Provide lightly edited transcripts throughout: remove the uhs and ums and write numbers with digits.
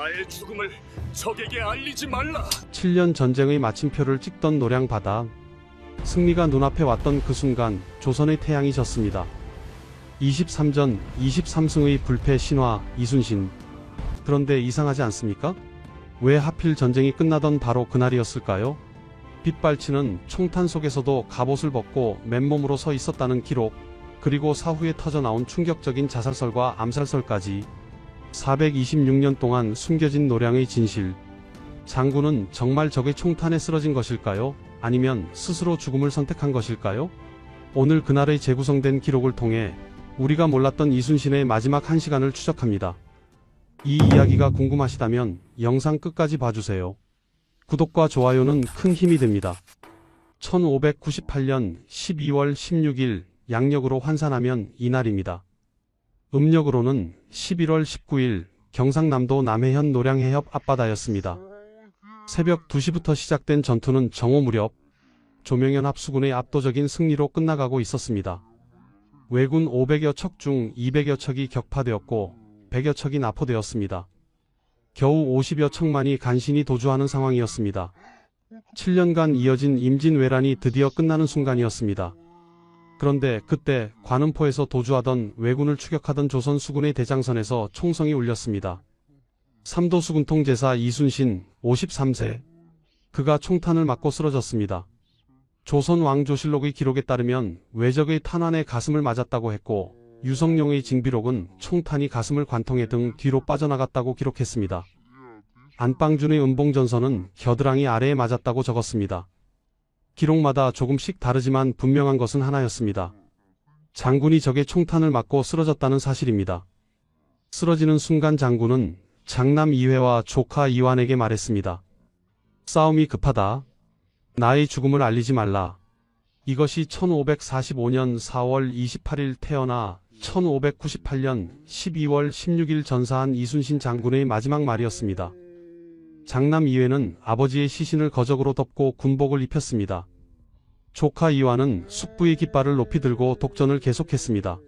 나의 죽음을 적에게 알리지 말라. 7년 전쟁의 마침표를 찍던 노량 바다. 승리가 눈앞에 왔던 그 순간 조선의 태양이 졌습니다. 23전 23승의 불패 신화 이순신. 그런데 이상하지 않습니까? 왜 하필 전쟁이 끝나던 바로 그날이었을까요? 빗발치는 총탄 속에서도 갑옷을 벗고 맨몸으로 서 있었다는 기록, 그리고 사후에 터져나온 충격적인 자살설과 암살설까지 426년 동안 숨겨진 노량의 진실. 장군은 정말 적의 총탄에 쓰러진 것일까요? 아니면 스스로 죽음을 선택한 것일까요? 오늘 그날의 재구성된 기록을 통해 우리가 몰랐던 이순신의 마지막 1시간을 추적합니다. 이 이야기가 궁금하시다면 영상 끝까지 봐주세요. 구독과 좋아요는 큰 힘이 됩니다. 1598년 12월 16일 양력으로 환산하면 이날입니다. 음력으로는 11월 19일 경상남도 남해현 노량해협 앞바다였습니다. 새벽 2시부터 시작된 전투는 정오 무렵 조명현 합수군의 압도적인 승리로 끝나가고 있었습니다. 왜군 500여 척 중 200여 척이 격파되었고 100여 척이 납포되었습니다. 겨우 50여 척만이 간신히 도주하는 상황이었습니다. 7년간 이어진 임진왜란이 드디어 끝나는 순간이었습니다. 그런데 그때 관음포에서 도주하던 왜군을 추격하던 조선 수군의 대장선에서 총성이 울렸습니다. 삼도 수군통 제사 이순신 53세. 그가 총탄을 맞고 쓰러졌습니다. 조선 왕조실록의 기록에 따르면 외적의 탄환에 가슴을 맞았다고 했고, 유성룡의 징비록은 총탄이 가슴을 관통해 등 뒤로 빠져나갔다고 기록했습니다. 안방준의 음봉전서는 겨드랑이 아래에 맞았다고 적었습니다. 기록마다 조금씩 다르지만 분명한 것은 하나였습니다. 장군이 적의 총탄을 맞고 쓰러졌다는 사실입니다. 쓰러지는 순간 장군은 장남 이회와 조카 이완에게 말했습니다. 싸움이 급하다. 나의 죽음을 알리지 말라. 이것이 1545년 4월 28일 태어나 1598년 12월 16일 전사한 이순신 장군의 마지막 말이었습니다. 장남 이회는 아버지의 시신을 거적으로 덮고 군복을 입혔습니다. 조카 이완은 숙부의 깃발을 높이 들고 독전을 계속했습니다.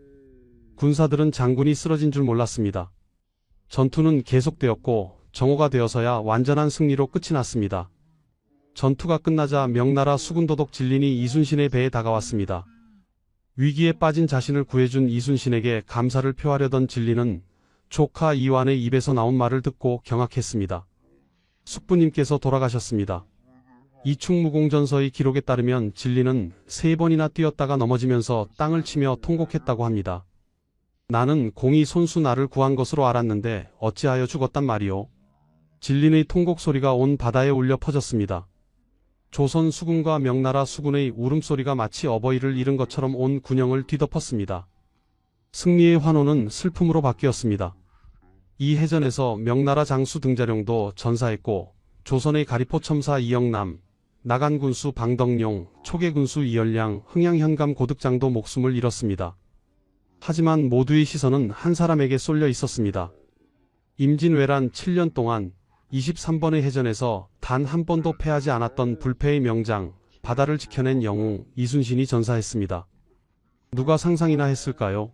군사들은 장군이 쓰러진 줄 몰랐습니다. 전투는 계속되었고 정오가 되어서야 완전한 승리로 끝이 났습니다. 전투가 끝나자 명나라 수군도독 진린이 이순신의 배에 다가왔습니다. 위기에 빠진 자신을 구해준 이순신에게 감사를 표하려던 진린은 조카 이완의 입에서 나온 말을 듣고 경악했습니다. 숙부님께서 돌아가셨습니다. 이충무공전서의 기록에 따르면 진린은 3번이나 뛰었다가 넘어지면서 땅을 치며 통곡했다고 합니다. 나는 공이 손수 나를 구한 것으로 알았는데 어찌하여 죽었단 말이오. 진린의 통곡 소리가 온 바다에 울려 퍼졌습니다. 조선 수군과 명나라 수군의 울음소리가 마치 어버이를 잃은 것처럼 온 군영을 뒤덮었습니다. 승리의 환호는 슬픔으로 바뀌었습니다. 이 해전에서 명나라 장수 등자룡도 전사했고 조선의 가리포 첨사 이영남, 나간군수 방덕룡, 초계군수 이열량, 흥양현감 고득장도 목숨을 잃었습니다. 하지만 모두의 시선은 한 사람에게 쏠려 있었습니다. 임진왜란 7년 동안 23번의 해전에서 단 한 번도 패하지 않았던 불패의 명장, 바다를 지켜낸 영웅 이순신이 전사했습니다. 누가 상상이나 했을까요?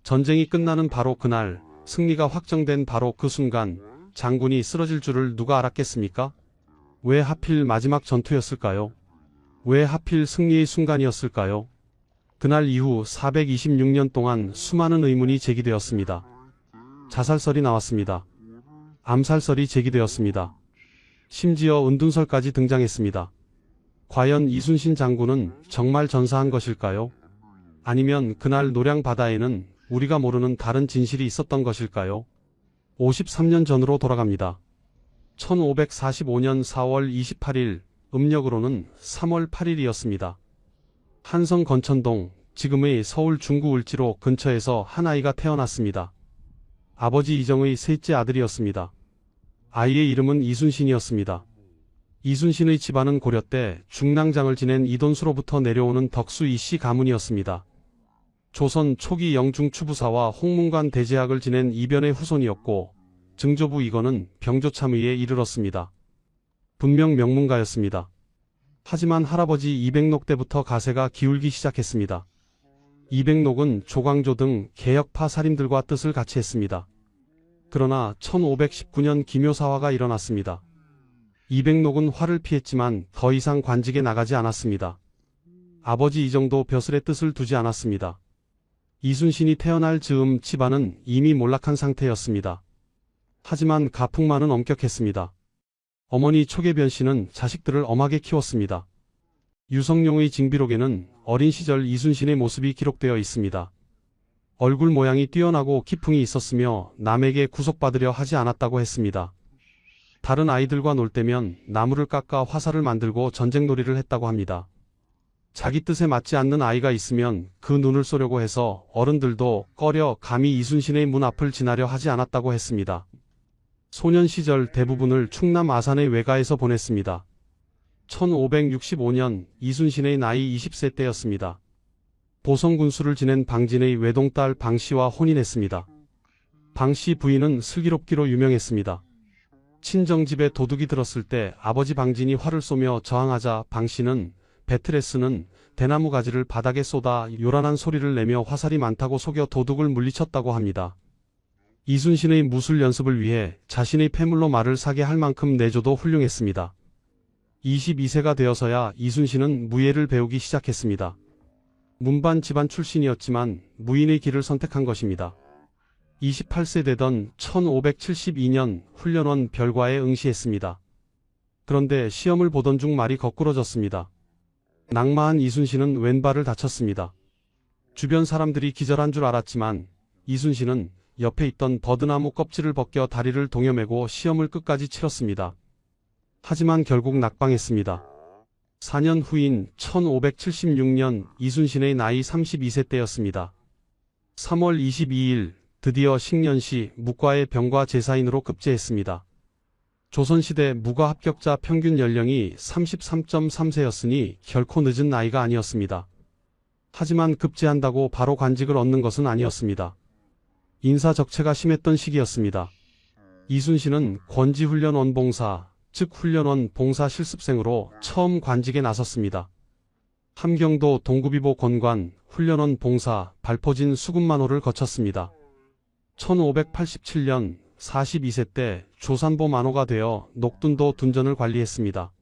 전쟁이 끝나는 바로 그날, 승리가 확정된 바로 그 순간, 장군이 쓰러질 줄을 누가 알았겠습니까? 왜 하필 마지막 전투였을까요? 왜 하필 승리의 순간이었을까요? 그날 이후 426년 동안 수많은 의문이 제기되었습니다. 자살설이 나왔습니다. 암살설이 제기되었습니다. 심지어 은둔설까지 등장했습니다. 과연 이순신 장군은 정말 전사한 것일까요? 아니면 그날 노량 바다에는 우리가 모르는 다른 진실이 있었던 것일까요? 53년 전으로 돌아갑니다. 1545년 4월 28일, 음력으로는 3월 8일이었습니다. 한성 건천동, 지금의 서울 중구 울지로 근처에서 한 아이가 태어났습니다. 아버지 이정의 셋째 아들이었습니다. 아이의 이름은 이순신이었습니다. 이순신의 집안은 고려 때 중랑장을 지낸 이돈수로부터 내려오는 덕수 이씨 가문이었습니다. 조선 초기 영중 추부사와 홍문관 대제학을 지낸 이변의 후손이었고 증조부 이건은 병조참의에 이르렀습니다. 분명 명문가였습니다. 하지만 할아버지 이백록 때부터 가세가 기울기 시작했습니다. 이백록은 조광조 등 개혁파 살인들과 뜻을 같이 했습니다. 그러나 1519년 기묘사화가 일어났습니다. 이백록은 화를 피했지만 더 이상 관직에 나가지 않았습니다. 아버지 이정도 벼슬의 뜻을 두지 않았습니다. 이순신이 태어날 즈음 집안은 이미 몰락한 상태였습니다. 하지만 가풍만은 엄격했습니다. 어머니 초계변 씨는 자식들을 엄하게 키웠습니다. 유성룡의 징비록에는 어린 시절 이순신의 모습이 기록되어 있습니다. 얼굴 모양이 뛰어나고 기풍이 있었으며 남에게 구속받으려 하지 않았다고 했습니다. 다른 아이들과 놀 때면 나무를 깎아 화살을 만들고 전쟁놀이를 했다고 합니다. 자기 뜻에 맞지 않는 아이가 있으면 그 눈을 쏘려고 해서 어른들도 꺼려 감히 이순신의 문 앞을 지나려 하지 않았다고 했습니다. 소년 시절 대부분을 충남 아산의 외가에서 보냈습니다. 1565년 이순신의 나이 20세 때였습니다. 보성군수를 지낸 방진의 외동딸 방씨와 혼인했습니다. 방씨 부인은 슬기롭기로 유명했습니다. 친정집에 도둑이 들었을 때 아버지 방진이 활을 쏘며 저항하자 방씨는 배틀에 쓰는 대나무 가지를 바닥에 쏟아 요란한 소리를 내며 화살이 많다고 속여 도둑을 물리쳤다고 합니다. 이순신의 무술 연습을 위해 자신의 폐물로 말을 사게 할 만큼 내조도 훌륭했습니다. 22세가 되어서야 이순신은 무예를 배우기 시작했습니다. 문반 집안 출신이었지만 무인의 길을 선택한 것입니다. 28세 되던 1572년 훈련원 별과에 응시했습니다. 그런데 시험을 보던 중 말이 거꾸러졌습니다. 낙마한 이순신은 왼발을 다쳤습니다. 주변 사람들이 기절한 줄 알았지만 이순신은 옆에 있던 버드나무 껍질을 벗겨 다리를 동여매고 시험을 끝까지 치렀습니다. 하지만 결국 낙방했습니다. 4년 후인 1576년 이순신의 나이 32세 때였습니다. 3월 22일 드디어 식년시 무과의 병과 제사인으로 급제했습니다. 조선시대 무과 합격자 평균 연령이 33.3세였으니 결코 늦은 나이가 아니었습니다. 하지만 급제한다고 바로 관직을 얻는 것은 아니었습니다. 인사적체가 심했던 시기였습니다. 이순신은 권지훈련원 봉사, 즉 훈련원 봉사 실습생으로 처음 관직에 나섰습니다. 함경도 동구비보 권관, 훈련원 봉사, 발포진 수군만호를 거쳤습니다. 1587년 42세 때 조산보 만호가 되어 녹둔도 둔전을 관리했습니다.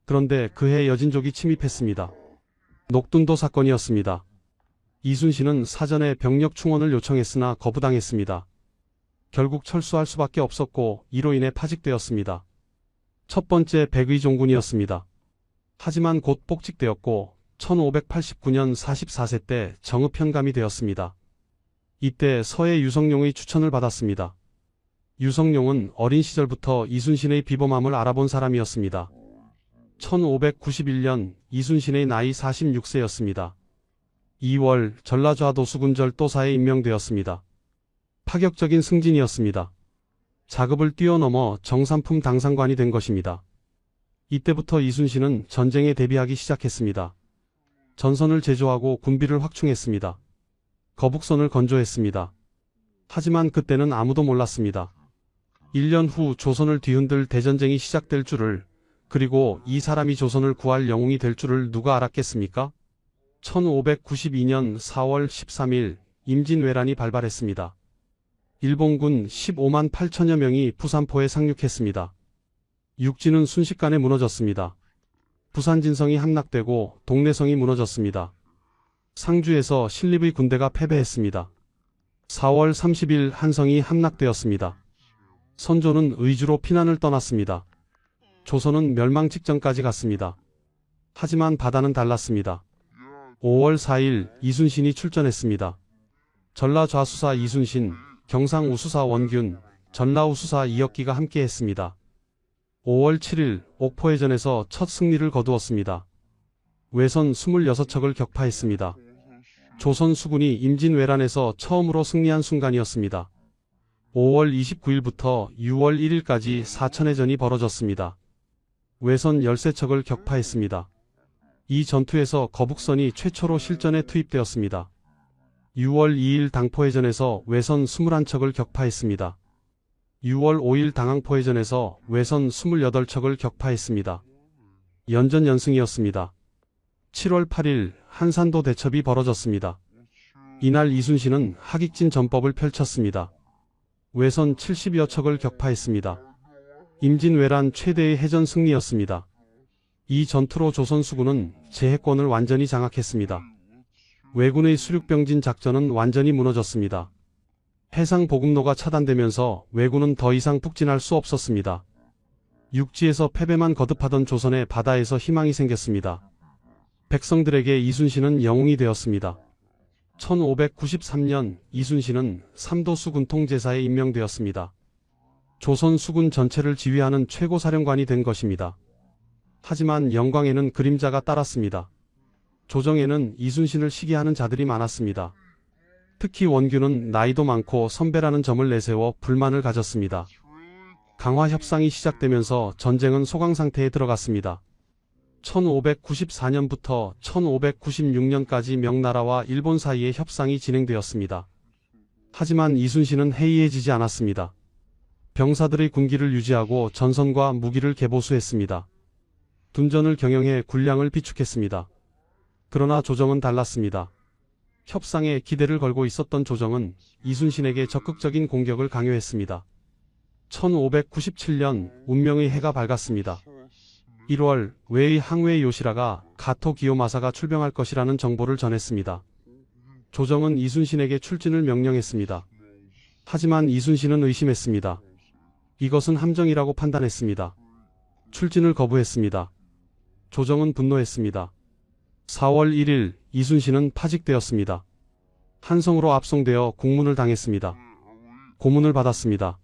그런데 그해 여진족이 침입했습니다. 녹둔도 사건이었습니다. 이순신은 사전에 병력 충원을 요청했으나 거부당했습니다. 결국 철수할 수밖에 없었고 이로 인해 파직되었습니다. 첫 번째 백의종군이었습니다. 하지만 곧 복직되었고 1589년 44세 때 정읍현감이 되었습니다. 이때 서해 유성룡의 추천을 받았습니다. 유성룡은 어린 시절부터 이순신의 비범함을 알아본 사람이었습니다. 1591년 이순신의 나이 46세였습니다. 2월 전라좌도수군절 또사에 임명되었습니다. 파격적인 승진이었습니다. 자급을 뛰어넘어 정삼품 당상관이 된 것입니다. 이때부터 이순신은 전쟁에 대비하기 시작했습니다. 전선을 제조하고 군비를 확충했습니다. 거북선을 건조했습니다. 하지만 그때는 아무도 몰랐습니다. 1년 후 조선을 뒤흔들 대전쟁이 시작될 줄을, 그리고 이 사람이 조선을 구할 영웅이 될 줄을 누가 알았겠습니까? 1592년 4월 13일 임진왜란이 발발했습니다. 일본군 15만 8천여 명이 부산포에 상륙했습니다. 육지는 순식간에 무너졌습니다. 부산진성이 함락되고 동래성이 무너졌습니다. 상주에서 신립의 군대가 패배했습니다. 4월 30일 한성이 함락되었습니다. 선조는 의주로 피난을 떠났습니다. 조선은 멸망 직전까지 갔습니다. 하지만 바다는 달랐습니다. 5월 4일 이순신이 출전했습니다. 전라좌수사 이순신, 경상우수사 원균, 전라우수사 이혁기가 함께했습니다. 5월 7일 옥포해전에서 첫 승리를 거두었습니다. 외선 26척을 격파했습니다. 조선 수군이 임진왜란에서 처음으로 승리한 순간이었습니다. 5월 29일부터 6월 1일까지 사천해전이 벌어졌습니다. 외선 13척을 격파했습니다. 이 전투에서 거북선이 최초로 실전에 투입되었습니다. 6월 2일 당포해전에서 외선 21척을 격파했습니다. 6월 5일 당항포해전에서 외선 28척을 격파했습니다. 연전연승이었습니다. 7월 8일 한산도 대첩이 벌어졌습니다. 이날 이순신은 하객진 전법을 펼쳤습니다. 외선 70여 척을 격파했습니다. 임진왜란 최대의 해전 승리였습니다. 이 전투로 조선 수군은 제해권을 완전히 장악했습니다. 왜군의 수륙병진 작전은 완전히 무너졌습니다. 해상 보급로가 차단되면서 왜군은 더 이상 북진할 수 없었습니다. 육지에서 패배만 거듭하던 조선의 바다에서 희망이 생겼습니다. 백성들에게 이순신은 영웅이 되었습니다. 1593년 이순신은 삼도 수군 통제사에 임명되었습니다. 조선 수군 전체를 지휘하는 최고 사령관이 된 것입니다. 하지만 영광에는 그림자가 따랐습니다. 조정에는 이순신을 시기하는 자들이 많았습니다. 특히 원균은 나이도 많고 선배라는 점을 내세워 불만을 가졌습니다. 강화 협상이 시작되면서 전쟁은 소강 상태에 들어갔습니다. 1594년부터 1596년까지 명나라와 일본 사이에 협상이 진행되었습니다. 하지만 이순신은 해이해지지 않았습니다. 병사들의 군기를 유지하고 전선과 무기를 개보수했습니다. 둔전을 경영해 군량을 비축했습니다. 그러나 조정은 달랐습니다. 협상에 기대를 걸고 있었던 조정은 이순신에게 적극적인 공격을 강요했습니다. 1597년 운명의 해가 밝았습니다. 1월 외의 항우의 요시라가 가토 기요마사가 출병할 것이라는 정보를 전했습니다. 조정은 이순신에게 출진을 명령했습니다. 하지만 이순신은 의심했습니다. 이것은 함정이라고 판단했습니다. 출진을 거부했습니다. 조정은 분노했습니다. 4월 1일 이순신은 파직되었습니다. 한성으로 압송되어 국문을 당했습니다. 고문을 받았습니다.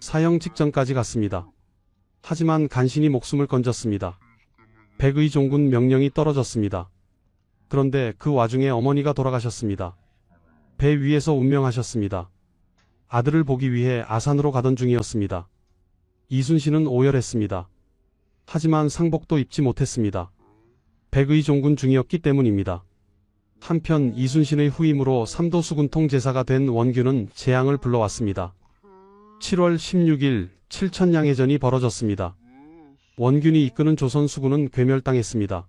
사형 직전까지 갔습니다. 하지만 간신히 목숨을 건졌습니다. 백의 종군 명령이 떨어졌습니다. 그런데 그 와중에 어머니가 돌아가셨습니다. 배 위에서 운명하셨습니다. 아들을 보기 위해 아산으로 가던 중이었습니다. 이순신은 오열했습니다. 하지만 상복도 입지 못했습니다. 백의 종군 중이었기 때문입니다. 한편 이순신의 후임으로 삼도 수군 통제사가 된 원균은 재앙을 불러왔습니다. 7월 16일 칠천양해전이 벌어졌습니다. 원균이 이끄는 조선 수군은 괴멸당했습니다.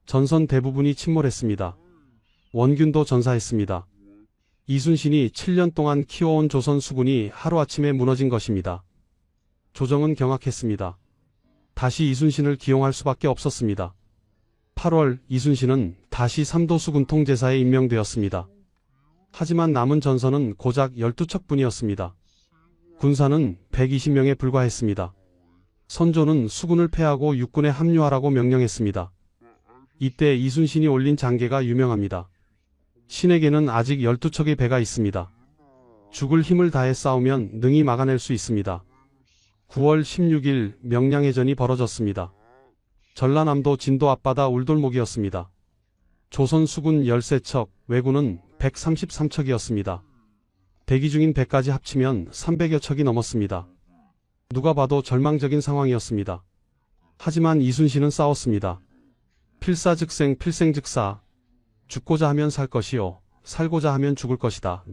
전선 대부분이 침몰했습니다. 원균도 전사했습니다. 이순신이 7년 동안 키워온 조선 수군이 하루아침에 무너진 것입니다. 조정은 경악했습니다. 다시 이순신을 기용할 수밖에 없었습니다. 8월 이순신은 다시 삼도 수군 통제사에 임명되었습니다. 하지만 남은 전선은 고작 12척뿐이었습니다. 군사는 120명에 불과했습니다. 선조는 수군을 패하고 육군에 합류하라고 명령했습니다. 이때 이순신이 올린 장계가 유명합니다. 신에게는 아직 12척의 배가 있습니다. 죽을 힘을 다해 싸우면 능히 막아낼 수 있습니다. 9월 16일 명량해전이 벌어졌습니다. 전라남도 진도 앞바다 울돌목이었습니다. 조선 수군 13척, 왜군은 133척이었습니다. 대기 중인 배까지 합치면 300여 척이 넘었습니다. 누가 봐도 절망적인 상황이었습니다. 하지만 이순신은 싸웠습니다. 필사즉생 필생즉사. 죽고자 하면 살 것이요 살고자 하면 죽을 것이다.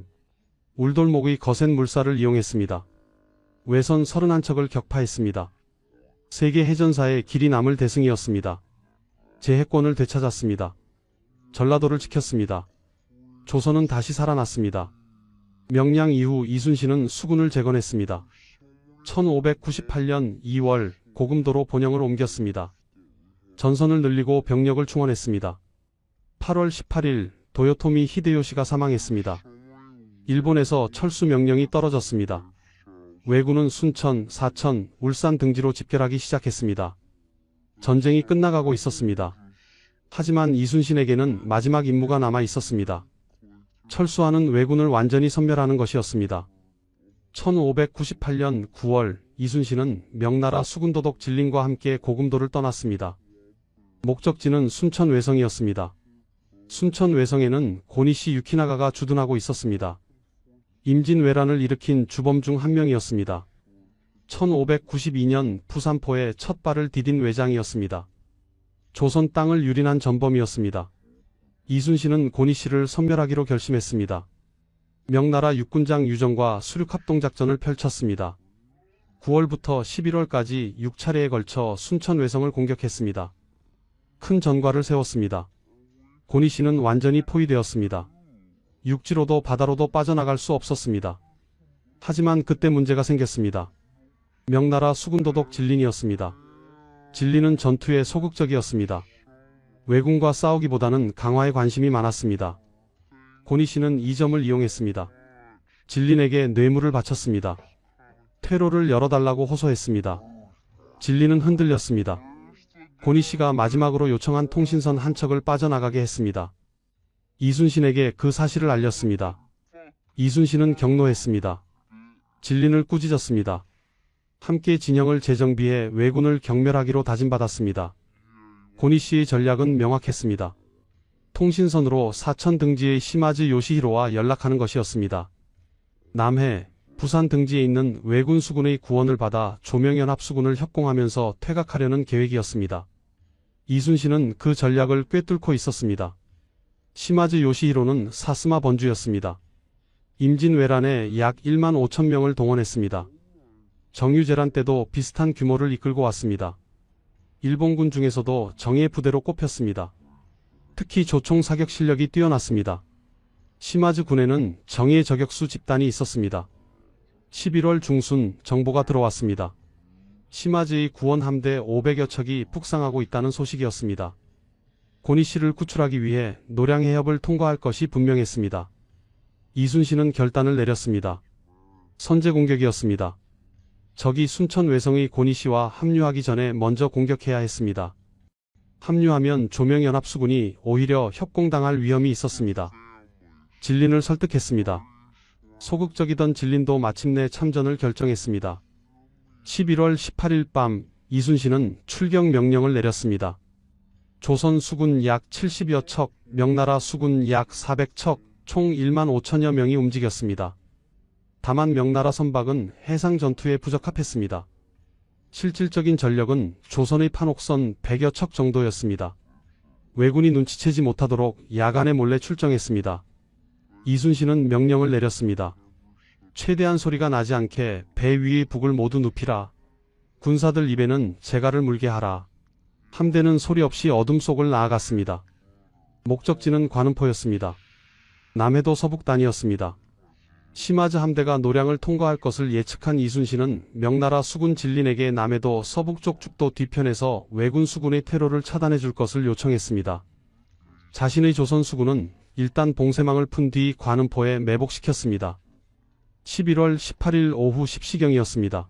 울돌목의 거센 물살을 이용했습니다. 외선 31척을 격파했습니다. 세계 해전사의 길이 남을 대승이었습니다. 제해권을 되찾았습니다. 전라도를 지켰습니다. 조선은 다시 살아났습니다. 명량 이후 이순신은 수군을 재건했습니다. 1598년 2월 고금도로 본영을 옮겼습니다. 전선을 늘리고 병력을 충원했습니다. 8월 18일 도요토미 히데요시가 사망했습니다. 일본에서 철수 명령이 떨어졌습니다. 왜군은 순천, 사천, 울산 등지로 집결하기 시작했습니다. 전쟁이 끝나가고 있었습니다. 하지만 이순신에게는 마지막 임무가 남아 있었습니다. 철수하는 왜군을 완전히 섬멸하는 것이었습니다. 1598년 9월 이순신은 명나라 수군도독 진린과 함께 고금도를 떠났습니다. 목적지는 순천 외성이었습니다. 순천 외성에는 고니시 유키나가가 주둔하고 있었습니다. 임진왜란을 일으킨 주범 중 한 명이었습니다. 1592년 부산포에 첫 발을 디딘 외장이었습니다. 조선 땅을 유린한 전범이었습니다. 이순신은 고니시를 섬멸하기로 결심했습니다. 명나라 육군장 유정과 수륙합동작전을 펼쳤습니다. 9월부터 11월까지 6차례에 걸쳐 순천 외성을 공격했습니다. 큰 전과를 세웠습니다. 고니시는 완전히 포위되었습니다. 육지로도 바다로도 빠져나갈 수 없었습니다. 하지만 그때 문제가 생겼습니다. 명나라 수군도독 진린이었습니다. 진린은 전투에 소극적이었습니다. 왜군과 싸우기보다는 강화에 관심이 많았습니다. 고니씨는 이 점을 이용했습니다. 진린에게 뇌물을 바쳤습니다. 퇴로를 열어달라고 호소했습니다. 진린은 흔들렸습니다. 고니씨가 마지막으로 요청한 통신선 한 척을 빠져나가게 했습니다. 이순신에게 그 사실을 알렸습니다. 이순신은 경노했습니다. 진린을 꾸짖었습니다. 함께 진영을 재정비해 왜군을 경멸하기로 다짐받았습니다. 고니씨의 전략은 명확했습니다. 통신선으로 사천 등지의 시마즈 요시히로와 연락하는 것이었습니다. 남해, 부산 등지에 있는 왜군 수군의 구원을 받아 조명연합 수군을 협공하면서 퇴각하려는 계획이었습니다. 이순신은 그 전략을 꿰뚫고 있었습니다. 시마즈 요시히로는 사스마 번주였습니다. 임진왜란에 약 1만 5천 명을 동원했습니다. 정유재란 때도 비슷한 규모를 이끌고 왔습니다. 일본군 중에서도 정예 부대로 꼽혔습니다. 특히 조총 사격 실력이 뛰어났습니다. 시마즈 군에는 정예 저격수 집단이 있었습니다. 11월 중순 정보가 들어왔습니다. 시마즈의 구원 함대 500여 척이 북상하고 있다는 소식이었습니다. 고니씨를 구출하기 위해 노량해협을 통과할 것이 분명했습니다. 이순신은 결단을 내렸습니다. 선제 공격이었습니다. 적이 순천 외성의 고니씨와 합류하기 전에 먼저 공격해야 했습니다. 합류하면 조명연합 수군이 오히려 협공당할 위험이 있었습니다. 진린을 설득했습니다. 소극적이던 진린도 마침내 참전을 결정했습니다. 11월 18일 밤 이순신은 출격 명령을 내렸습니다. 조선 수군 약 70여 척, 명나라 수군 약 400척, 총 1만 5천여 명이 움직였습니다. 다만 명나라 선박은 해상 전투에 부적합했습니다. 실질적인 전력은 조선의 판옥선 100여 척 정도였습니다. 왜군이 눈치채지 못하도록 야간에 몰래 출정했습니다. 이순신은 명령을 내렸습니다. 최대한 소리가 나지 않게 배 위의 북을 모두 눕히라. 군사들 입에는 재갈을 물게 하라. 함대는 소리 없이 어둠 속을 나아갔습니다. 목적지는 관음포였습니다. 남해도 서북단이었습니다. 시마즈 함대가 노량을 통과할 것을 예측한 이순신은 명나라 수군 진린에게 남해도 서북쪽 죽도 뒤편에서 왜군 수군의 테러를 차단해 줄 것을 요청했습니다. 자신의 조선 수군은 일단 봉쇄망을 푼 뒤 관음포에 매복시켰습니다. 11월 18일 오후 10시경이었습니다.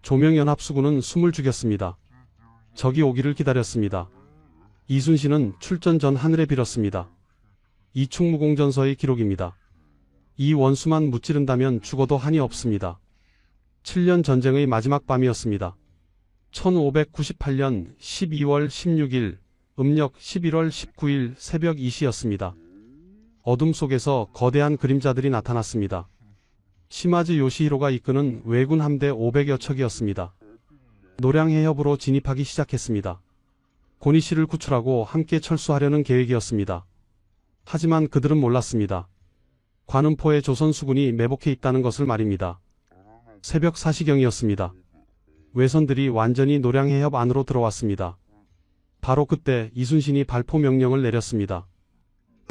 조명연합 수군은 숨을 죽였습니다. 적이 오기를 기다렸습니다. 이순신은 출전 전 하늘에 빌었습니다. 이충무공전서의 기록입니다. 이 원수만 무찌른다면 죽어도 한이 없습니다. 7년 전쟁의 마지막 밤이었습니다. 1598년 12월 16일 음력 11월 19일 새벽 2시였습니다. 어둠 속에서 거대한 그림자들이 나타났습니다. 시마즈 요시히로가 이끄는 왜군 함대 500여 척이었습니다. 노량해협으로 진입하기 시작했습니다. 고니씨를 구출하고 함께 철수하려는 계획이었습니다. 하지만 그들은 몰랐습니다. 관음포에 조선 수군이 매복해 있다는 것을 말입니다. 새벽 4시경이었습니다. 외선들이 완전히 노량해협 안으로 들어왔습니다. 바로 그때 이순신이 발포 명령을 내렸습니다.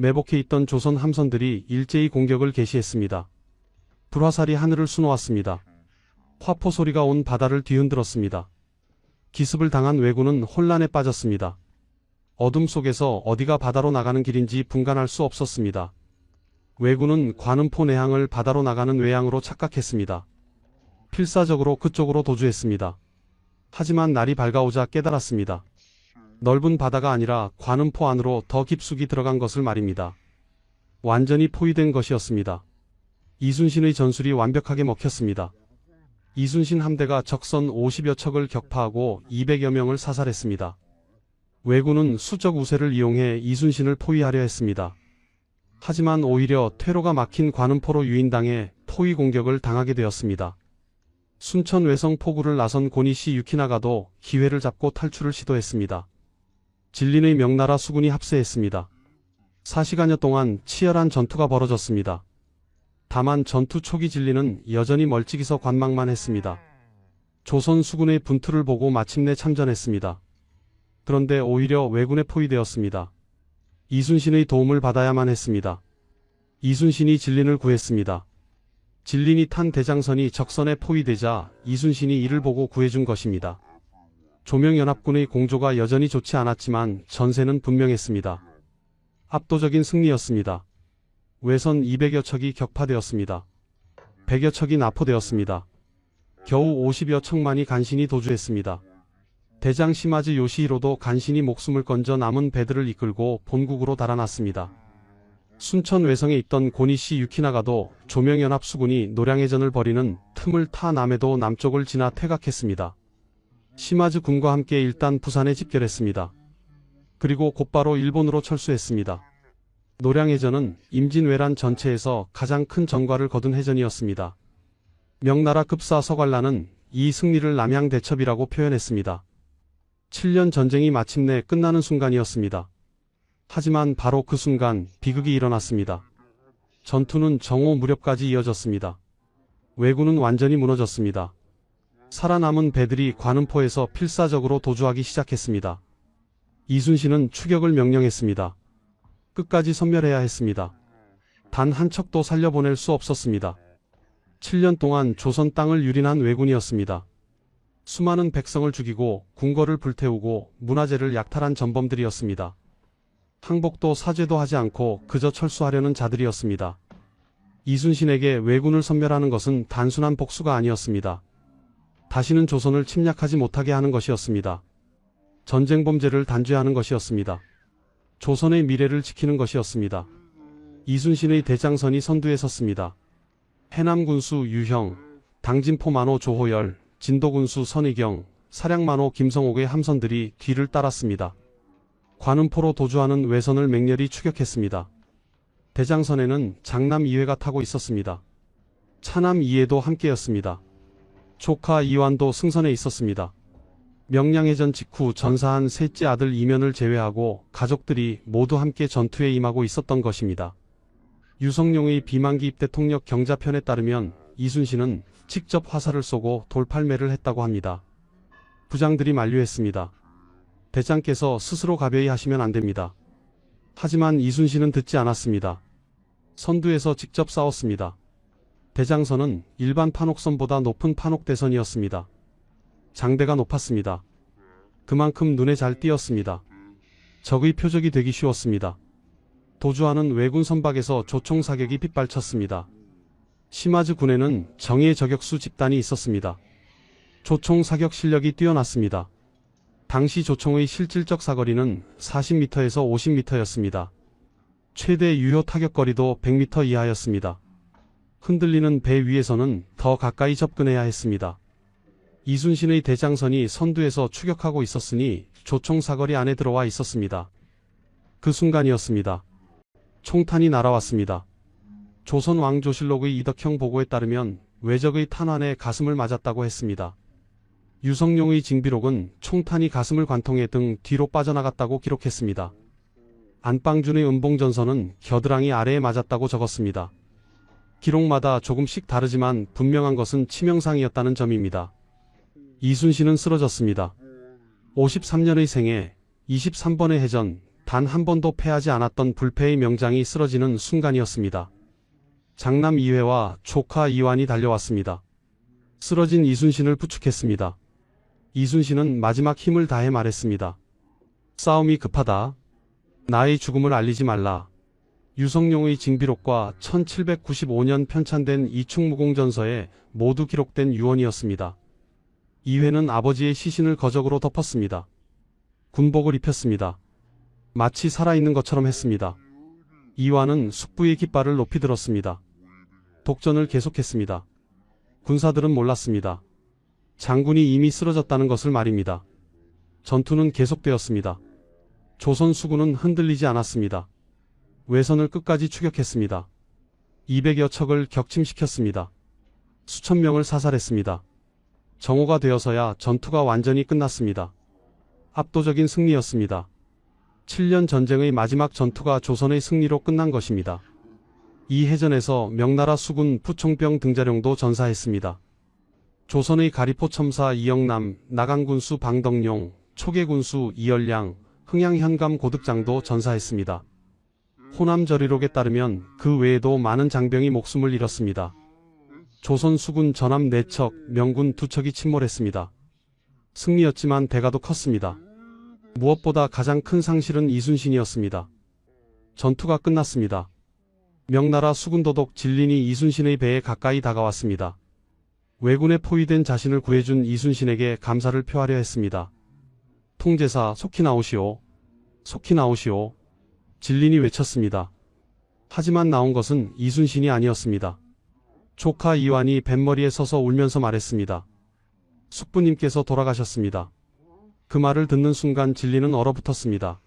매복해 있던 조선 함선들이 일제히 공격을 개시했습니다. 불화살이 하늘을 수놓았습니다. 화포 소리가 온 바다를 뒤흔들었습니다. 기습을 당한 왜군은 혼란에 빠졌습니다. 어둠 속에서 어디가 바다로 나가는 길인지 분간할 수 없었습니다. 왜군은 관음포 내항을 바다로 나가는 외항으로 착각했습니다. 필사적으로 그쪽으로 도주했습니다. 하지만 날이 밝아오자 깨달았습니다. 넓은 바다가 아니라 관음포 안으로 더 깊숙이 들어간 것을 말입니다. 완전히 포위된 것이었습니다. 이순신의 전술이 완벽하게 먹혔습니다. 이순신 함대가 적선 50여 척을 격파하고 200여 명을 사살했습니다. 왜군은 수적 우세를 이용해 이순신을 포위하려 했습니다. 하지만 오히려 퇴로가 막힌 관음포로 유인당해 포위 공격을 당하게 되었습니다. 순천 외성 포구를 나선 고니씨 유키나가도 기회를 잡고 탈출을 시도했습니다. 진린의 명나라 수군이 합세했습니다. 4시간여 동안 치열한 전투가 벌어졌습니다. 다만 전투 초기 진린은 여전히 멀찍이서 관망만 했습니다. 조선 수군의 분투를 보고 마침내 참전했습니다. 그런데 오히려 왜군에 포위되었습니다. 이순신의 도움을 받아야만 했습니다. 이순신이 진린을 구했습니다. 진린이 탄 대장선이 적선에 포위되자 이순신이 이를 보고 구해준 것입니다. 조명연합군의 공조가 여전히 좋지 않았지만 전세는 분명했습니다. 압도적인 승리였습니다. 외선 200여 척이 격파되었습니다. 100여 척이 납포되었습니다. 겨우 50여 척만이 간신히 도주했습니다. 대장 시마즈 요시히로도 간신히 목숨을 건져 남은 배들을 이끌고 본국으로 달아났습니다. 순천 외성에 있던 고니시 유키나가도 조명연합 수군이 노량해전을 벌이는 틈을 타 남해도 남쪽을 지나 퇴각했습니다. 시마즈 군과 함께 일단 부산에 집결했습니다. 그리고 곧바로 일본으로 철수했습니다. 노량해전은 임진왜란 전체에서 가장 큰 전과를 거둔 해전이었습니다. 명나라 급사 서관란은 이 승리를 남양대첩이라고 표현했습니다. 7년 전쟁이 마침내 끝나는 순간이었습니다. 하지만 바로 그 순간 비극이 일어났습니다. 전투는 정오 무렵까지 이어졌습니다. 왜군은 완전히 무너졌습니다. 살아남은 배들이 관음포에서 필사적으로 도주하기 시작했습니다. 이순신은 추격을 명령했습니다. 끝까지 섬멸해야 했습니다. 단 한 척도 살려보낼 수 없었습니다. 7년 동안 조선 땅을 유린한 왜군이었습니다. 수많은 백성을 죽이고 궁궐을 불태우고 문화재를 약탈한 전범들이었습니다. 항복도 사죄도 하지 않고 그저 철수하려는 자들이었습니다. 이순신에게 왜군을 섬멸하는 것은 단순한 복수가 아니었습니다. 다시는 조선을 침략하지 못하게 하는 것이었습니다. 전쟁 범죄를 단죄하는 것이었습니다. 조선의 미래를 지키는 것이었습니다. 이순신의 대장선이 선두에 섰습니다. 해남군수 유형, 당진포만호 조호열, 진도군수 선의경, 사량만호 김성옥의 함선들이 뒤를 따랐습니다. 관음포로 도주하는 외선을 맹렬히 추격했습니다. 대장선에는 장남 2회가 타고 있었습니다. 차남 2회도 함께였습니다. 조카 이완도 승선에 있었습니다. 명량해전 직후 전사한 셋째 아들 이면을 제외하고 가족들이 모두 함께 전투에 임하고 있었던 것입니다. 유성룡의 비만기 입대 통역 경자편에 따르면 이순신은 직접 화살을 쏘고 돌팔매를 했다고 합니다. 부장들이 만류했습니다. 대장께서 스스로 가벼이 하시면 안됩니다. 하지만 이순신은 듣지 않았습니다. 선두에서 직접 싸웠습니다. 대장선은 일반 판옥선보다 높은 판옥대선이었습니다. 장대가 높았습니다. 그만큼 눈에 잘 띄었습니다. 적의 표적이 되기 쉬웠습니다. 도주하는 왜군 선박에서 조총 사격이 빗발쳤습니다. 시마즈 군에는 정예 저격수 집단이 있었습니다. 조총 사격 실력이 뛰어났습니다. 당시 조총의 실질적 사거리는 40m에서 50m였습니다. 최대 유효 타격거리도 100m 이하였습니다. 흔들리는 배 위에서는 더 가까이 접근해야 했습니다. 이순신의 대장선이 선두에서 추격하고 있었으니 조총 사거리 안에 들어와 있었습니다. 그 순간이었습니다. 총탄이 날아왔습니다. 조선 왕조실록의 이덕형 보고에 따르면 외적의 탄환에 가슴을 맞았다고 했습니다. 유성룡의 징비록은 총탄이 가슴을 관통해 등 뒤로 빠져나갔다고 기록했습니다. 안방준의 음봉전서는 겨드랑이 아래에 맞았다고 적었습니다. 기록마다 조금씩 다르지만 분명한 것은 치명상이었다는 점입니다. 이순신은 쓰러졌습니다. 53년의 생애, 23번의 해전, 단 한 번도 패하지 않았던 불패의 명장이 쓰러지는 순간이었습니다. 장남 이회와 조카 이완이 달려왔습니다. 쓰러진 이순신을 부축했습니다. 이순신은 마지막 힘을 다해 말했습니다. 싸움이 급하다. 나의 죽음을 알리지 말라. 유성룡의 징비록과 1795년 편찬된 이충무공전서에 모두 기록된 유언이었습니다. 이회는 아버지의 시신을 거적으로 덮었습니다. 군복을 입혔습니다. 마치 살아있는 것처럼 했습니다. 이완은 숙부의 깃발을 높이 들었습니다. 독전을 계속했습니다. 군사들은 몰랐습니다. 장군이 이미 쓰러졌다는 것을 말입니다. 전투는 계속되었습니다. 조선 수군은 흔들리지 않았습니다. 외선을 끝까지 추격했습니다. 200여 척을 격침시켰습니다. 수천 명을 사살했습니다. 정오가 되어서야 전투가 완전히 끝났습니다. 압도적인 승리였습니다. 7년 전쟁의 마지막 전투가 조선의 승리로 끝난 것입니다. 이 해전에서 명나라 수군 부총병 등자룡도 전사했습니다. 조선의 가리포 첨사 이영남, 나강군수 방덕룡, 초계군수 이열량, 흥양현감 고득장도 전사했습니다. 호남저리록에 따르면 그 외에도 많은 장병이 목숨을 잃었습니다. 조선 수군 전함 4척, 명군 2척이 침몰했습니다. 승리였지만 대가도 컸습니다. 무엇보다 가장 큰 상실은 이순신이었습니다. 전투가 끝났습니다. 명나라 수군도독 진린이 이순신의 배에 가까이 다가왔습니다. 왜군에 포위된 자신을 구해준 이순신에게 감사를 표하려 했습니다. 통제사 속히 나오시오. 속히 나오시오. 진린이 외쳤습니다. 하지만 나온 것은 이순신이 아니었습니다. 조카 이완이 뱃머리에 서서 울면서 말했습니다. 숙부님께서 돌아가셨습니다. 그 말을 듣는 순간 진리는 얼어붙었습니다.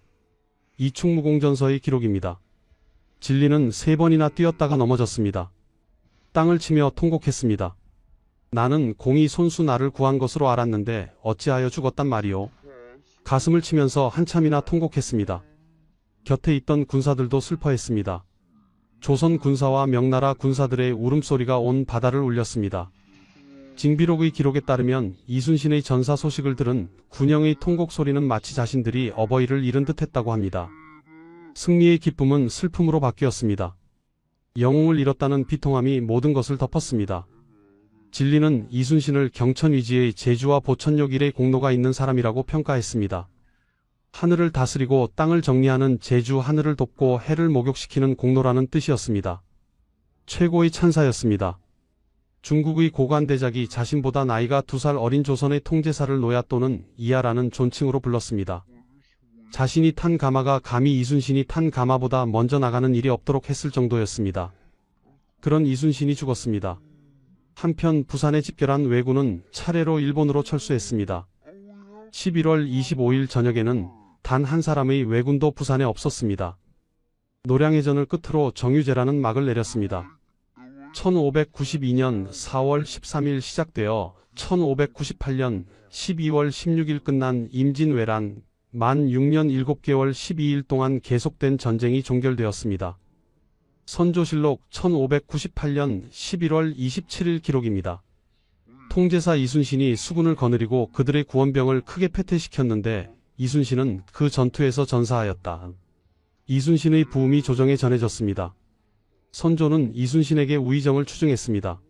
이충무공전서의 기록입니다. 진리는 3번이나 뛰었다가 넘어졌습니다. 땅을 치며 통곡했습니다. 나는 공이 손수 나를 구한 것으로 알았는데 어찌하여 죽었단 말이오. 가슴을 치면서 한참이나 통곡했습니다. 곁에 있던 군사들도 슬퍼했습니다. 조선 군사와 명나라 군사들의 울음소리가 온 바다를 울렸습니다. 징비록의 기록에 따르면 이순신의 전사 소식을 들은 군영의 통곡 소리는 마치 자신들이 어버이를 잃은 듯했다고 합니다. 승리의 기쁨은 슬픔으로 바뀌었습니다. 영웅을 잃었다는 비통함이 모든 것을 덮었습니다. 진리는 이순신을 경천 위지의 제주와 보천역 일의 공로가 있는 사람이라고 평가했습니다. 하늘을 다스리고 땅을 정리하는 제주 하늘을 돕고 해를 목욕시키는 공로라는 뜻이었습니다. 최고의 찬사였습니다. 중국의 고관대작이 자신보다 나이가 2살 어린 조선의 통제사를 노야 또는 이하라는 존칭으로 불렀습니다. 자신이 탄 가마가 감히 이순신이 탄 가마보다 먼저 나가는 일이 없도록 했을 정도였습니다. 그런 이순신이 죽었습니다. 한편 부산에 집결한 왜군은 차례로 일본으로 철수했습니다. 11월 25일 저녁에는 단 한 사람의 왜군도 부산에 없었습니다. 노량해전을 끝으로 정유재라는 막을 내렸습니다. 1592년 4월 13일 시작되어 1598년 12월 16일 끝난 임진왜란 만 6년 7개월 12일 동안 계속된 전쟁이 종결되었습니다. 선조실록 1598년 11월 27일 기록입니다. 통제사 이순신이 수군을 거느리고 그들의 구원병을 크게 패퇴시켰는데 이순신은 그 전투에서 전사하였다. 이순신의 부음이 조정에 전해졌습니다. 선조는 이순신에게 우의정을 추증했습니다.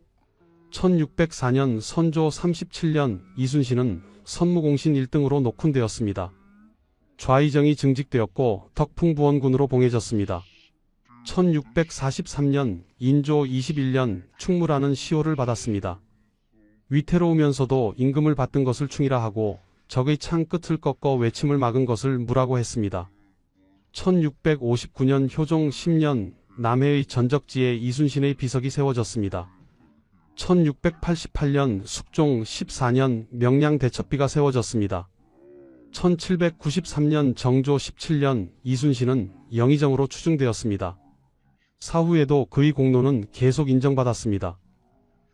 1604년 선조 37년 이순신은 선무공신 1등으로 녹훈되었습니다. 좌의정이 증직되었고 덕풍부원군으로 봉해졌습니다. 1643년 인조 21년 충무라는 시호를 받았습니다. 위태로우면서도 임금을 받든 것을 충이라 하고 적의 창 끝을 꺾어 외침을 막은 것을 무라고 했습니다. 1659년 효종 10년 남해의 전적지에 이순신의 비석이 세워졌습니다. 1688년 숙종 14년 명량 대첩비가 세워졌습니다. 1793년 정조 17년 이순신은 영의정으로 추증되었습니다. 사후에도 그의 공로는 계속 인정받았습니다.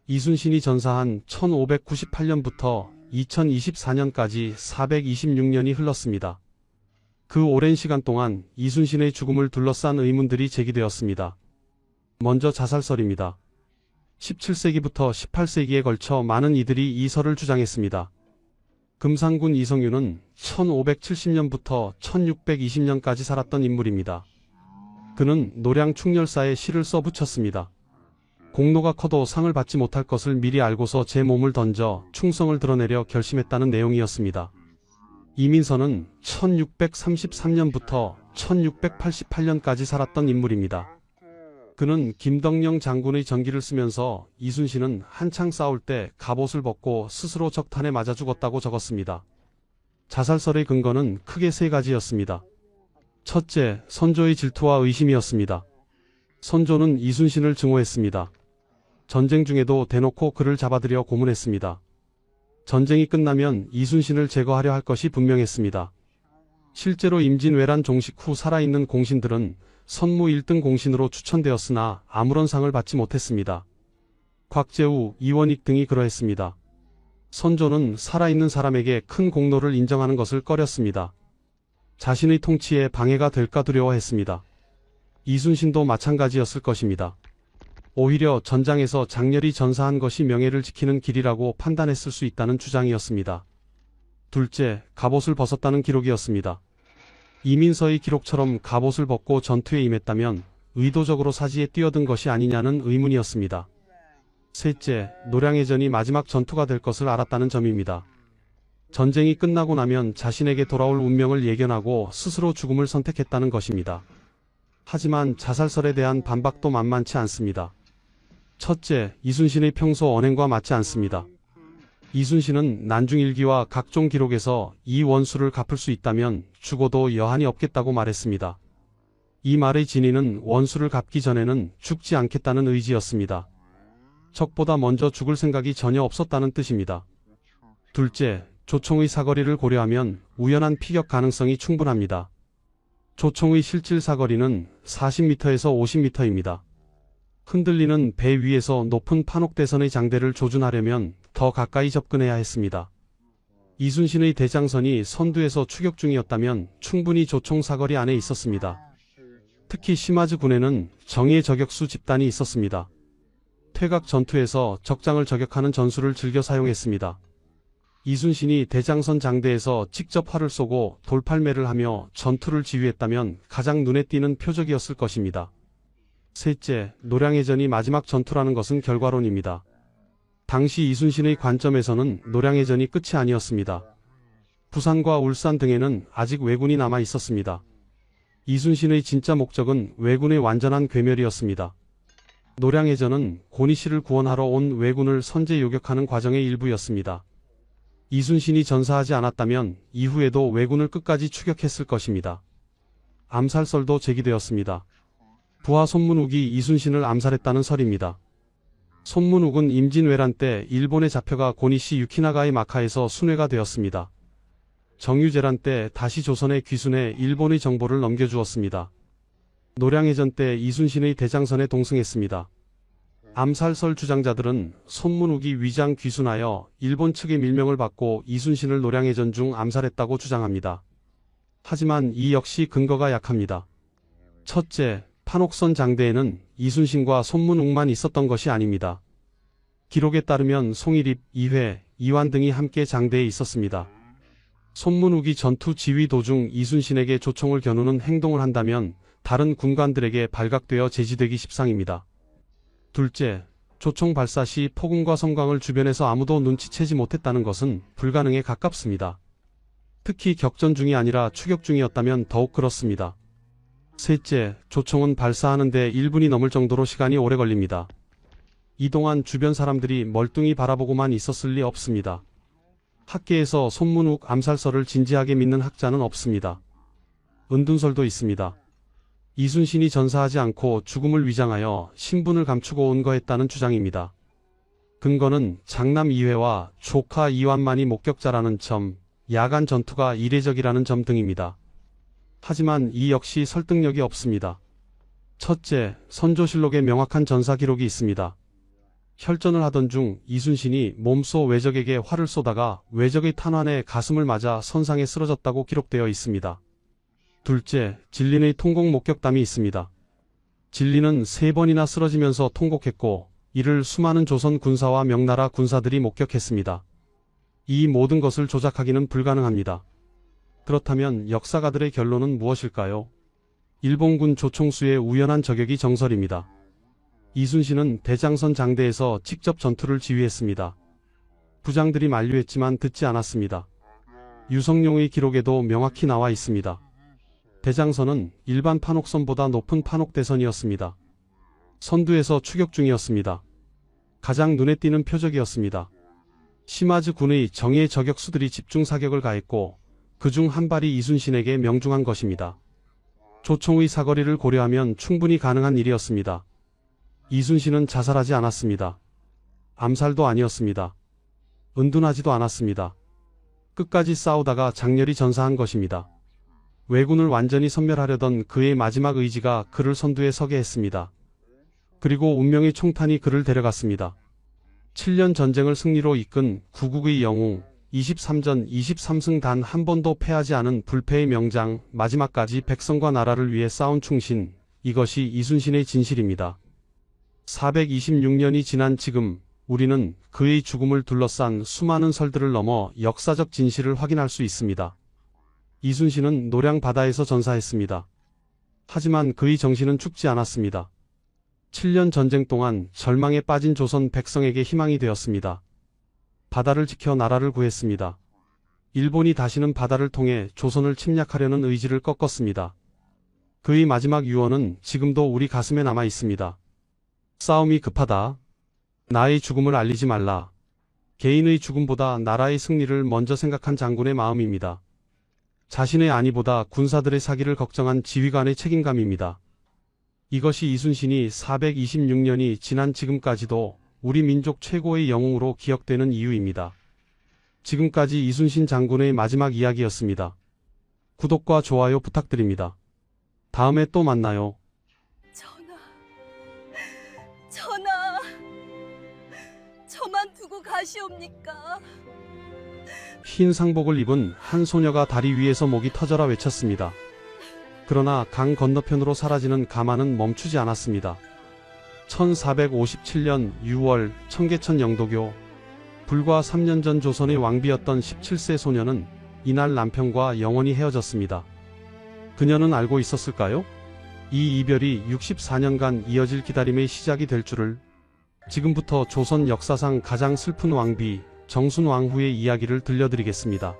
이순신이 전사한 1598년부터 2024년까지 426년이 흘렀습니다. 그 오랜 시간 동안 이순신의 죽음을 둘러싼 의문들이 제기되었습니다. 먼저 자살설입니다. 17세기부터 18세기에 걸쳐 많은 이들이 이 설을 주장했습니다. 금상군 이성윤은 1570년부터 1620년까지 살았던 인물입니다. 그는 노량 충렬사에 시를 써붙였습니다. 공로가 커도 상을 받지 못할 것을 미리 알고서 제 몸을 던져 충성을 드러내려 결심했다는 내용이었습니다. 이민선은 1633년부터 1688년까지 살았던 인물입니다. 그는 김덕령 장군의 전기를 쓰면서 이순신은 한창 싸울 때 갑옷을 벗고 스스로 적탄에 맞아 죽었다고 적었습니다. 자살설의 근거는 크게 3가지였습니다. 첫째, 선조의 질투와 의심이었습니다. 선조는 이순신을 증오했습니다. 전쟁 중에도 대놓고 그를 잡아들여 고문했습니다. 전쟁이 끝나면 이순신을 제거하려 할 것이 분명했습니다. 실제로 임진왜란 종식 후 살아있는 공신들은 선무 1등 공신으로 추천되었으나 아무런 상을 받지 못했습니다. 곽재우, 이원익 등이 그러했습니다. 선조는 살아있는 사람에게 큰 공로를 인정하는 것을 꺼렸습니다. 자신의 통치에 방해가 될까 두려워했습니다. 이순신도 마찬가지였을 것입니다. 오히려 전장에서 장렬히 전사한 것이 명예를 지키는 길이라고 판단했을 수 있다는 주장이었습니다. 둘째, 갑옷을 벗었다는 기록이었습니다. 이민서의 기록처럼 갑옷을 벗고 전투에 임했다면 의도적으로 사지에 뛰어든 것이 아니냐는 의문이었습니다. 셋째, 노량해전이 마지막 전투가 될 것을 알았다는 점입니다. 전쟁이 끝나고 나면 자신에게 돌아올 운명을 예견하고 스스로 죽음을 선택했다는 것입니다. 하지만 자살설에 대한 반박도 만만치 않습니다. 첫째, 이순신의 평소 언행과 맞지 않습니다. 이순신은 난중일기와 각종 기록에서 이 원수를 갚을 수 있다면 죽어도 여한이 없겠다고 말했습니다. 이 말의 진위는 원수를 갚기 전에는 죽지 않겠다는 의지였습니다. 적보다 먼저 죽을 생각이 전혀 없었다는 뜻입니다. 둘째, 조총의 사거리를 고려하면 우연한 피격 가능성이 충분합니다. 조총의 실질 사거리는 40m에서 50m입니다. 흔들리는 배 위에서 높은 판옥대선의 장대를 조준하려면 더 가까이 접근해야 했습니다. 이순신의 대장선이 선두에서 추격 중이었다면 충분히 조총 사거리 안에 있었습니다. 특히 시마즈 군에는 정예 저격수 집단이 있었습니다. 퇴각 전투에서 적장을 저격하는 전술을 즐겨 사용했습니다. 이순신이 대장선 장대에서 직접 활을 쏘고 돌팔매를 하며 전투를 지휘했다면 가장 눈에 띄는 표적이었을 것입니다. 셋째, 노량해전이 마지막 전투라는 것은 결과론입니다. 당시 이순신의 관점에서는 노량해전이 끝이 아니었습니다. 부산과 울산 등에는 아직 왜군이 남아 있었습니다. 이순신의 진짜 목적은 왜군의 완전한 괴멸이었습니다. 노량해전은 고니씨를 구원하러 온 왜군을 선제 요격하는 과정의 일부였습니다. 이순신이 전사하지 않았다면 이후에도 왜군을 끝까지 추격했을 것입니다. 암살설도 제기되었습니다. 부하 손문욱이 이순신을 암살했다는 설입니다. 손문욱은 임진왜란 때 일본에 잡혀가 고니씨 유키나가의 마카에서 순회가 되었습니다. 정유재란 때 다시 조선에 귀순해 일본의 정보를 넘겨주었습니다. 노량해전 때 이순신의 대장선에 동승했습니다. 암살설 주장자들은 손문욱이 위장 귀순하여 일본 측의 밀명을 받고 이순신을 노량해전 중 암살했다고 주장합니다. 하지만 이 역시 근거가 약합니다. 첫째, 판옥선 장대에는 이순신과 손문욱만 있었던 것이 아닙니다. 기록에 따르면 송일입, 이회, 이완 등이 함께 장대에 있었습니다. 손문욱이 전투 지휘 도중 이순신에게 조총을 겨누는 행동을 한다면 다른 군관들에게 발각되어 제지되기 십상입니다. 둘째, 조총 발사 시 포군과 섬광을 주변에서 아무도 눈치채지 못했다는 것은 불가능에 가깝습니다. 특히 격전 중이 아니라 추격 중이었다면 더욱 그렇습니다. 셋째, 조총은 발사하는데 1분이 넘을 정도로 시간이 오래 걸립니다. 이 동안 주변 사람들이 멀뚱히 바라보고만 있었을 리 없습니다. 학계에서 손문욱 암살설을 진지하게 믿는 학자는 없습니다. 은둔설도 있습니다. 이순신이 전사하지 않고 죽음을 위장하여 신분을 감추고 온거했다는 주장입니다. 근거는 장남 이회와 조카 이완만이 목격자라는 점, 야간 전투가 이례적이라는 점 등입니다. 하지만 이 역시 설득력이 없습니다. 첫째, 선조실록에 명확한 전사 기록이 있습니다. 혈전을 하던 중 이순신이 몸소 외적에게 활을 쏘다가 외적의 탄환에 가슴을 맞아 선상에 쓰러졌다고 기록되어 있습니다. 둘째, 진린의 통곡 목격담이 있습니다. 진린은 3번이나 쓰러지면서 통곡했고 이를 수많은 조선 군사와 명나라 군사들이 목격했습니다. 이 모든 것을 조작하기는 불가능합니다. 그렇다면 역사가들의 결론은 무엇일까요? 일본군 조총수의 우연한 저격이 정설입니다. 이순신은 대장선 장대에서 직접 전투를 지휘했습니다. 부장들이 만류했지만 듣지 않았습니다. 유성룡의 기록에도 명확히 나와 있습니다. 대장선은 일반 판옥선보다 높은 판옥대선이었습니다. 선두에서 추격 중이었습니다. 가장 눈에 띄는 표적이었습니다. 시마즈 군의 정예 저격수들이 집중 사격을 가했고 그중 한 발이 이순신에게 명중한 것입니다. 조총의 사거리를 고려하면 충분히 가능한 일이었습니다. 이순신은 자살하지 않았습니다. 암살도 아니었습니다. 은둔하지도 않았습니다. 끝까지 싸우다가 장렬히 전사한 것입니다. 왜군을 완전히 섬멸하려던 그의 마지막 의지가 그를 선두에 서게 했습니다. 그리고 운명의 총탄이 그를 데려갔습니다. 7년 전쟁을 승리로 이끈 구국의 영웅, 23전 23승 단 한 번도 패하지 않은 불패의 명장, 마지막까지 백성과 나라를 위해 싸운 충신, 이것이 이순신의 진실입니다. 426년이 지난 지금 우리는 그의 죽음을 둘러싼 수많은 설들을 넘어 역사적 진실을 확인할 수 있습니다. 이순신은 노량 바다에서 전사했습니다. 하지만 그의 정신은 죽지 않았습니다. 7년 전쟁 동안 절망에 빠진 조선 백성에게 희망이 되었습니다. 바다를 지켜 나라를 구했습니다. 일본이 다시는 바다를 통해 조선을 침략하려는 의지를 꺾었습니다. 그의 마지막 유언은 지금도 우리 가슴에 남아 있습니다. 싸움이 급하다. 나의 죽음을 알리지 말라. 개인의 죽음보다 나라의 승리를 먼저 생각한 장군의 마음입니다. 자신의 안위보다 군사들의 사기를 걱정한 지휘관의 책임감입니다. 이것이 이순신이 426년이 지난 지금까지도 우리 민족 최고의 영웅으로 기억되는 이유입니다. 지금까지 이순신 장군의 마지막 이야기였습니다. 구독과 좋아요 부탁드립니다. 다음에 또 만나요. 전하, 저만 두고 가시옵니까? 흰 상복을 입은 한 소녀가 다리 위에서 목이 터져라 외쳤습니다. 그러나 강 건너편으로 사라지는 가마는 멈추지 않았습니다. 1457년 6월 청계천 영도교. 불과 3년 전 조선의 왕비였던 17세 소녀는 이날 남편과 영원히 헤어졌습니다. 그녀는 알고 있었을까요? 이 이별이 64년간 이어질 기다림의 시작이 될 줄을. 지금부터 조선 역사상 가장 슬픈 왕비 정순왕후의 이야기를 들려드리겠습니다.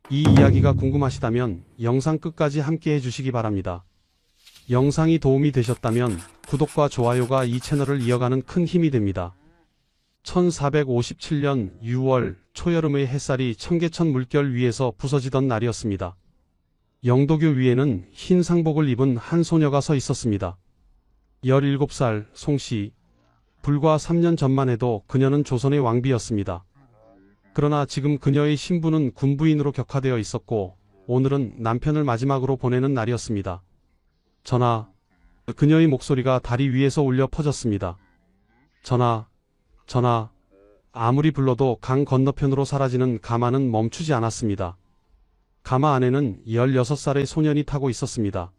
이 이야기가 궁금하시다면 영상 끝까지 함께 해주시기 바랍니다. 영상이 도움이 되셨다면 구독과 좋아요가 이 채널을 이어가는 큰 힘이 됩니다. 1457년 6월 초여름의 햇살이 청계천 물결 위에서 부서지던 날이었습니다. 영도교 위에는 흰 상복을 입은 한 소녀가 서 있었습니다. 17살 송씨. 불과 3년 전만 해도 그녀는 조선의 왕비였습니다. 그러나 지금 그녀의 신분은 군부인으로 격화되어 있었고 오늘은 남편을 마지막으로 보내는 날이었습니다. 전하. 그녀의 목소리가 다리 위에서 울려 퍼졌습니다. 전하. 전하. 아무리 불러도 강 건너편으로 사라지는 가마는 멈추지 않았습니다. 가마 안에는 16살의 소년이 타고 있었습니다.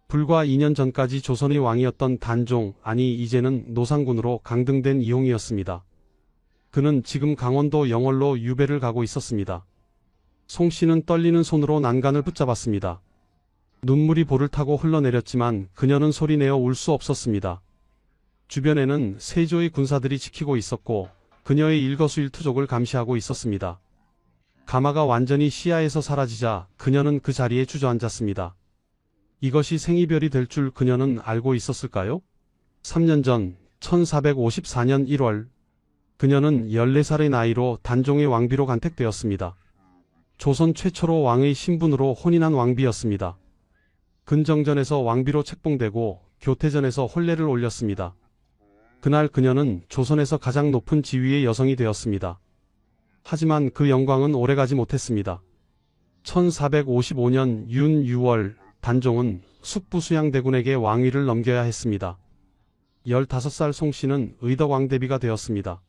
불과 2년 전까지 조선의 왕이었던 단종, 아니 이제는 노상군으로 강등된 이홍이었습니다. 그는 지금 강원도 영월로 유배를 가고 있었습니다. 송씨는 떨리는 손으로 난간을 붙잡았습니다. 눈물이 볼을 타고 흘러내렸지만 그녀는 소리내어 울 수 없었습니다. 주변에는 세조의 군사들이 지키고 있었고 그녀의 일거수일투족을 감시하고 있었습니다. 가마가 완전히 시야에서 사라지자 그녀는 그 자리에 주저앉았습니다. 이것이 생이별이 될 줄 그녀는 알고 있었을까요? 3년 전 1454년 1월 그녀는 14살의 나이로 단종의 왕비로 간택되었습니다. 조선 최초로 왕의 신분으로 혼인한 왕비였습니다. 근정전에서 왕비로 책봉되고 교태전에서 혼례를 올렸습니다. 그날 그녀는 조선에서 가장 높은 지위의 여성이 되었습니다. 하지만 그 영광은 오래가지 못했습니다. 1455년 윤 6월 단종은 숙부수양대군에게 왕위를 넘겨야 했습니다. 15살 송씨는 의덕왕대비가 되었습니다.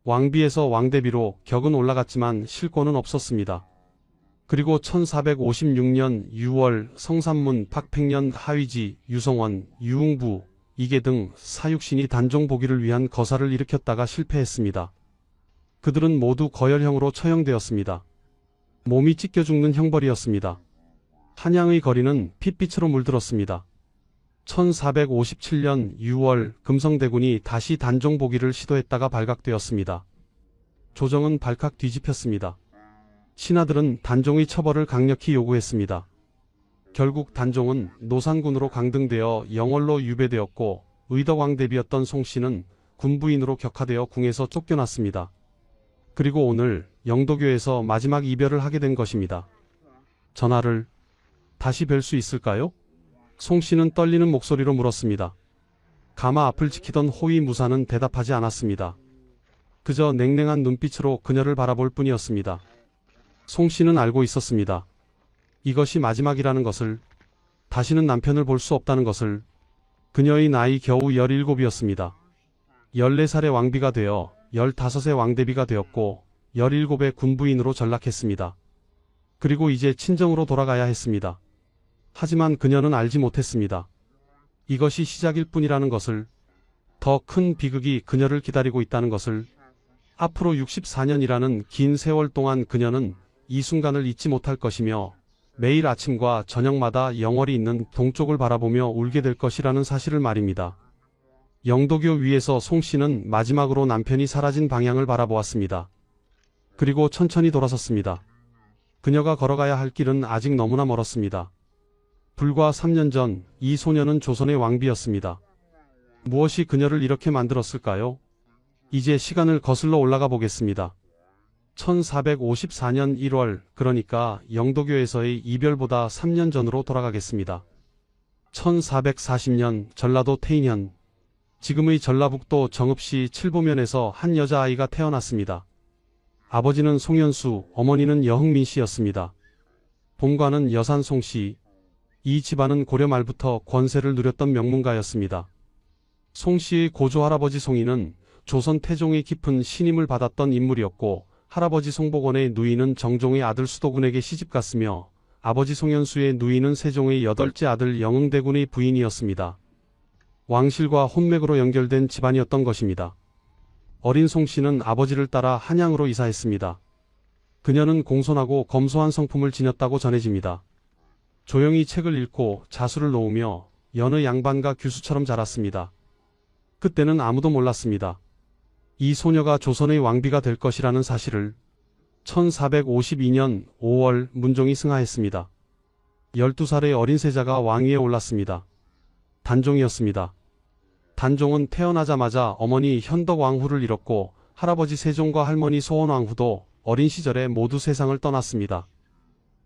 왕비에서 왕대비로 격은 올라갔지만 실권은 없었습니다. 그리고 1456년 6월 성산문, 박팽년, 하위지, 유성원, 유흥부, 이계 등 사육신이 단종 보기를 위한 거사를 일으켰다가 실패했습니다. 그들은 모두 거열형으로 처형되었습니다. 몸이 찢겨 죽는 형벌이었습니다. 한양의 거리는 핏빛으로 물들었습니다. 1457년 6월 금성대군이 다시 단종 보기를 시도했다가 발각되었습니다. 조정은 발칵 뒤집혔습니다. 신하들은 단종의 처벌을 강력히 요구했습니다. 결국 단종은 노상군으로 강등되어 영월로 유배되었고 의덕왕대비였던 송씨는 군부인으로 격화되어 궁에서 쫓겨났습니다. 그리고 오늘 영도교에서 마지막 이별을 하게 된 것입니다. 전하를 다시 뵐 수 있을까요? 송씨는 떨리는 목소리로 물었습니다. 가마 앞을 지키던 호위 무사는 대답하지 않았습니다. 그저 냉랭한 눈빛으로 그녀를 바라볼 뿐이었습니다. 송씨는 알고 있었습니다. 이것이 마지막이라는 것을, 다시는 남편을 볼 수 없다는 것을. 그녀의 나이 겨우 17이었습니다. 14살의 왕비가 되어 15의 왕대비가 되었고 17의 군부인으로 전락했습니다. 그리고 이제 친정으로 돌아가야 했습니다. 하지만 그녀는 알지 못했습니다. 이것이 시작일 뿐이라는 것을, 더 큰 비극이 그녀를 기다리고 있다는 것을. 앞으로 64년이라는 긴 세월 동안 그녀는 이 순간을 잊지 못할 것이며 매일 아침과 저녁마다 영월이 있는 동쪽을 바라보며 울게 될 것이라는 사실을 말입니다. 영도교 위에서 송 씨는 마지막으로 남편이 사라진 방향을 바라보았습니다. 그리고 천천히 돌아섰습니다. 그녀가 걸어가야 할 길은 아직 너무나 멀었습니다. 불과 3년 전 이 소녀는 조선의 왕비였습니다. 무엇이 그녀를 이렇게 만들었을까요? 이제 시간을 거슬러 올라가 보겠습니다. 1454년 1월, 그러니까 영도교에서의 이별보다 3년 전으로 돌아가겠습니다. 1440년 전라도 태인현, 지금의 전라북도 정읍시 칠보면에서 한 여자아이가 태어났습니다. 아버지는 송현수, 어머니는 여흥민 씨였습니다. 본관은 여산 송씨. 이 집안은 고려 말부터 권세를 누렸던 명문가였습니다. 송씨의 고조할아버지 송이는 조선 태종의 깊은 신임을 받았던 인물이었고, 할아버지 송복원의 누이는 정종의 아들 수도군에게 시집갔으며, 아버지 송현수의 누이는 세종의 8째 아들 영흥대군의 부인이었습니다. 왕실과 혼맥으로 연결된 집안이었던 것입니다. 어린 송씨는 아버지를 따라 한양으로 이사했습니다. 그녀는 공손하고 검소한 성품을 지녔다고 전해집니다. 조용히 책을 읽고 자수를 놓으며 여느 양반가 규수처럼 자랐습니다. 그때는 아무도 몰랐습니다. 이 소녀가 조선의 왕비가 될 것이라는 사실을. 1452년 5월 문종이 승하했습니다. 12살의 어린 세자가 왕위에 올랐습니다. 단종이었습니다. 단종은 태어나자마자 어머니 현덕왕후를 잃었고, 할아버지 세종과 할머니 소원왕후도 어린 시절에 모두 세상을 떠났습니다.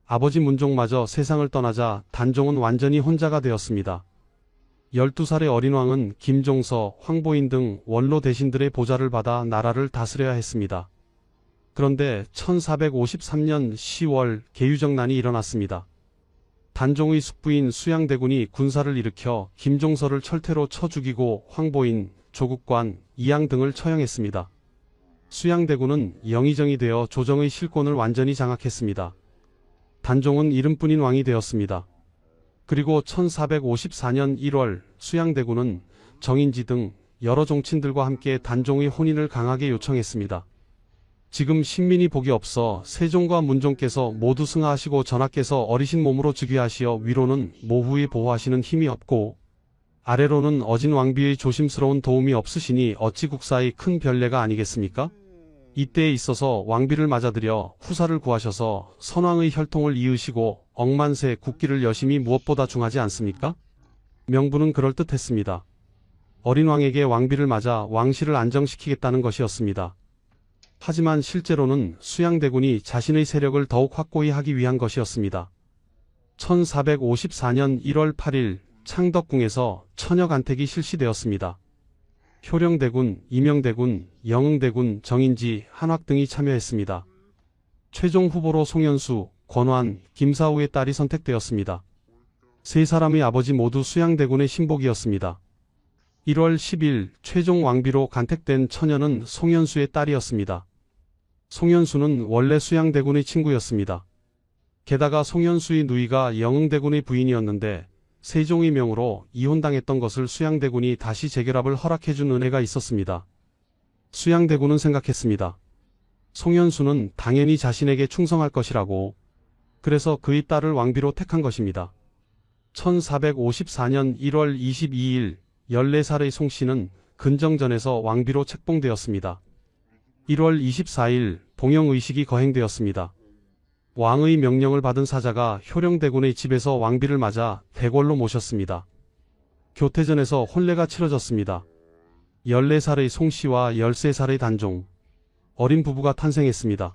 아버지 문종마저 세상을 떠나자 단종은 완전히 혼자가 되었습니다. 12살의 어린 왕은 김종서, 황보인 등 원로 대신들의 보좌를 받아 나라를 다스려야 했습니다. 그런데 1453년 10월 계유정난이 일어났습니다. 단종의 숙부인 수양대군이 군사를 일으켜 김종서를 철퇴로 쳐 죽이고 황보인, 조국관, 이양 등을 처형했습니다. 수양대군은 영의정이 되어 조정의 실권을 완전히 장악했습니다. 단종은 이름뿐인 왕이 되었습니다. 그리고 1454년 1월 수양대군은 정인지 등 여러 종친들과 함께 단종의 혼인을 강하게 요청했습니다. 지금 신민이 복이 없어 세종과 문종께서 모두 승하하시고 전하께서 어리신 몸으로 즉위하시어 위로는 모후에 보호하시는 힘이 없고, 아래로는 어진 왕비의 조심스러운 도움이 없으시니 어찌 국사의 큰 변례가 아니겠습니까? 이때에 있어서 왕비를 맞아들여 후사를 구하셔서 선왕의 혈통을 이으시고 억만세 국기를 여심이 무엇보다 중하지 않습니까? 명분은 그럴듯했습니다. 어린 왕에게 왕비를 맞아 왕실을 안정시키겠다는 것이었습니다. 하지만 실제로는 수양대군이 자신의 세력을 더욱 확고히 하기 위한 것이었습니다. 1454년 1월 8일 창덕궁에서 처녀간택이 실시되었습니다. 효령대군, 이명대군, 영흥대군, 정인지, 한학 등이 참여했습니다. 최종 후보로 송현수, 권환, 김사우의 딸이 선택되었습니다. 세 사람의 아버지 모두 수양대군의 신복이었습니다. 1월 10일 최종 왕비로 간택된 처녀는 송현수의 딸이었습니다. 송현수는 원래 수양대군의 친구였습니다. 게다가 송현수의 누이가 영흥대군의 부인이었는데 세종의 명으로 이혼당했던 것을 수양대군이 다시 재결합을 허락해준 은혜가 있었습니다. 수양대군은 생각했습니다. 송현수는 당연히 자신에게 충성할 것이라고. 그래서 그의 딸을 왕비로 택한 것입니다. 1454년 1월 22일 14살의 송씨는 근정전에서 왕비로 책봉되었습니다. 1월 24일 봉영의식이 거행되었습니다. 왕의 명령을 받은 사자가 효령대군의 집에서 왕비를 맞아 대궐로 모셨습니다. 교태전에서 혼례가 치러졌습니다. 14살의 송씨와 13살의 단종, 어린 부부가 탄생했습니다.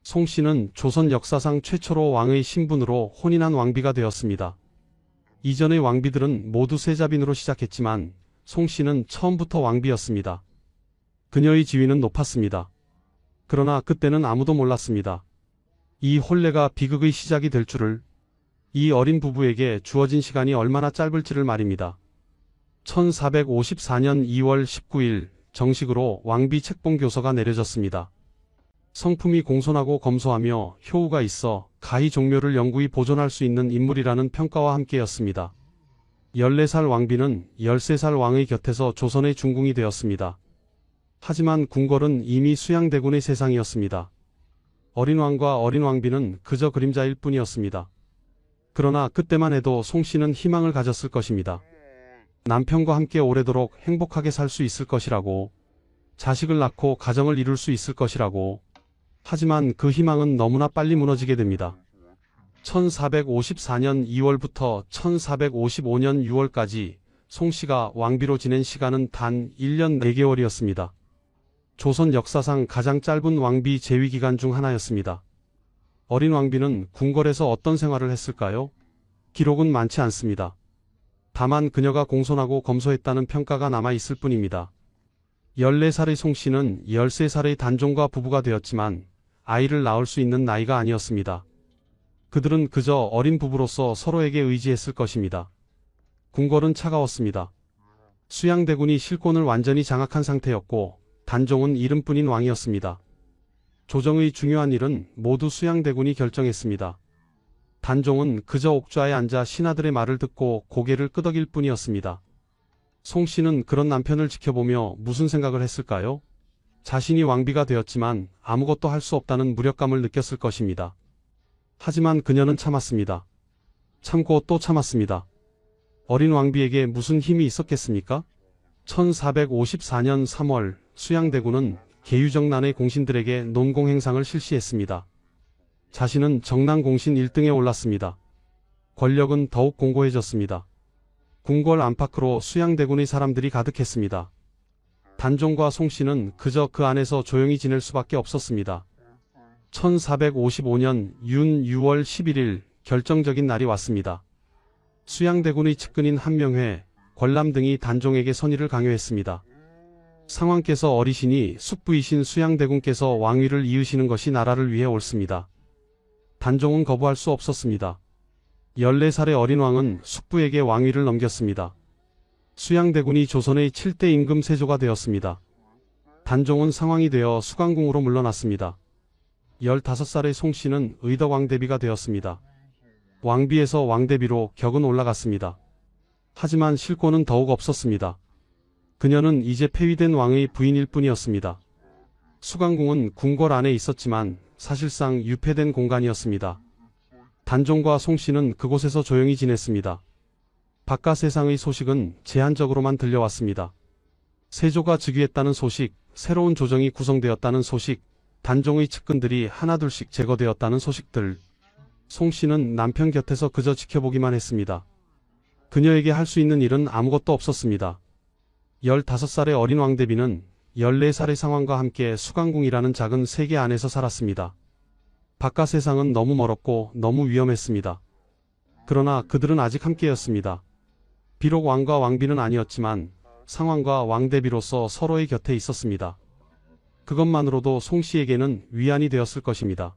송씨는 조선 역사상 최초로 왕의 신분으로 혼인한 왕비가 되었습니다. 이전의 왕비들은 모두 세자빈으로 시작했지만 송씨는 처음부터 왕비였습니다. 그녀의 지위는 높았습니다. 그러나 그때는 아무도 몰랐습니다. 이 혼례가 비극의 시작이 될 줄을. 이 어린 부부에게 주어진 시간이 얼마나 짧을지를 말입니다. 1454년 2월 19일 정식으로 왕비 책봉교서가 내려졌습니다. 성품이 공손하고 검소하며 효우가 있어 가히 종묘를 영구히 보존할 수 있는 인물이라는 평가와 함께였습니다. 14살 왕비는 13살 왕의 곁에서 조선의 중궁이 되었습니다. 하지만 궁궐은 이미 수양대군의 세상이었습니다. 어린 왕과 어린 왕비는 그저 그림자일 뿐이었습니다. 그러나 그때만 해도 송씨는 희망을 가졌을 것입니다. 남편과 함께 오래도록 행복하게 살 수 있을 것이라고, 자식을 낳고 가정을 이룰 수 있을 것이라고. 하지만 그 희망은 너무나 빨리 무너지게 됩니다. 1454년 2월부터 1455년 6월까지 송 씨가 왕비로 지낸 시간은 단 1년 4개월이었습니다. 조선 역사상 가장 짧은 왕비 재위 기간 중 하나였습니다. 어린 왕비는 궁궐에서 어떤 생활을 했을까요? 기록은 많지 않습니다. 다만 그녀가 공손하고 검소했다는 평가가 남아 있을 뿐입니다. 14살의 송 씨는 13살의 단종과 부부가 되었지만 아이를 낳을 수 있는 나이가 아니었습니다. 그들은 그저 어린 부부로서 서로에게 의지했을 것입니다. 궁궐은 차가웠습니다. 수양대군이 실권을 완전히 장악한 상태였고 단종은 이름뿐인 왕이었습니다. 조정의 중요한 일은 모두 수양대군이 결정했습니다. 단종은 그저 옥좌에 앉아 신하들의 말을 듣고 고개를 끄덕일 뿐이었습니다. 송 씨는 그런 남편을 지켜보며 무슨 생각을 했을까요? 자신이 왕비가 되었지만 아무것도 할 수 없다는 무력감을 느꼈을 것입니다. 하지만 그녀는 참았습니다. 참고 또 참았습니다. 어린 왕비에게 무슨 힘이 있었겠습니까? 1454년 3월 수양대군은 계유정난의 공신들에게 논공 행상을 실시했습니다. 자신은 정난 공신 1등에 올랐습니다. 권력은 더욱 공고해졌습니다. 궁궐 안팎으로 수양대군의 사람들이 가득했습니다. 단종과 송 씨는 그저 그 안에서 조용히 지낼 수밖에 없었습니다. 1455년 윤 6월 11일 결정적인 날이 왔습니다. 수양대군의 측근인 한명회, 권람 등이 단종에게 선의를 강요했습니다. 상왕께서 어리시니 숙부이신 수양대군께서 왕위를 이으시는 것이 나라를 위해 옳습니다. 단종은 거부할 수 없었습니다. 14살의 어린 왕은 숙부에게 왕위를 넘겼습니다. 수양대군이 조선의 7대 임금 세조가 되었습니다. 단종은 상왕이 되어 수강궁으로 물러났습니다. 15살의 송 씨는 의덕 왕대비가 되었습니다. 왕비에서 왕대비로 격은 올라갔습니다. 하지만 실권은 더욱 없었습니다. 그녀는 이제 폐위된 왕의 부인일 뿐이었습니다. 수강궁은 궁궐 안에 있었지만 사실상 유폐된 공간이었습니다. 단종과 송 씨는 그곳에서 조용히 지냈습니다. 바깥 세상의 소식은 제한적으로만 들려왔습니다. 세조가 즉위했다는 소식, 새로운 조정이 구성되었다는 소식, 단종의 측근들이 하나둘씩 제거되었다는 소식들. 송 씨는 남편 곁에서 그저 지켜보기만 했습니다. 그녀에게 할 수 있는 일은 아무것도 없었습니다. 15살의 어린 왕대비는 14살의 상왕과 함께 수강궁이라는 작은 세계 안에서 살았습니다. 바깥 세상은 너무 멀었고 너무 위험했습니다. 그러나 그들은 아직 함께였습니다. 비록 왕과 왕비는 아니었지만 상왕과 왕대비로서 서로의 곁에 있었습니다. 그것만으로도 송 씨에게는 위안이 되었을 것입니다.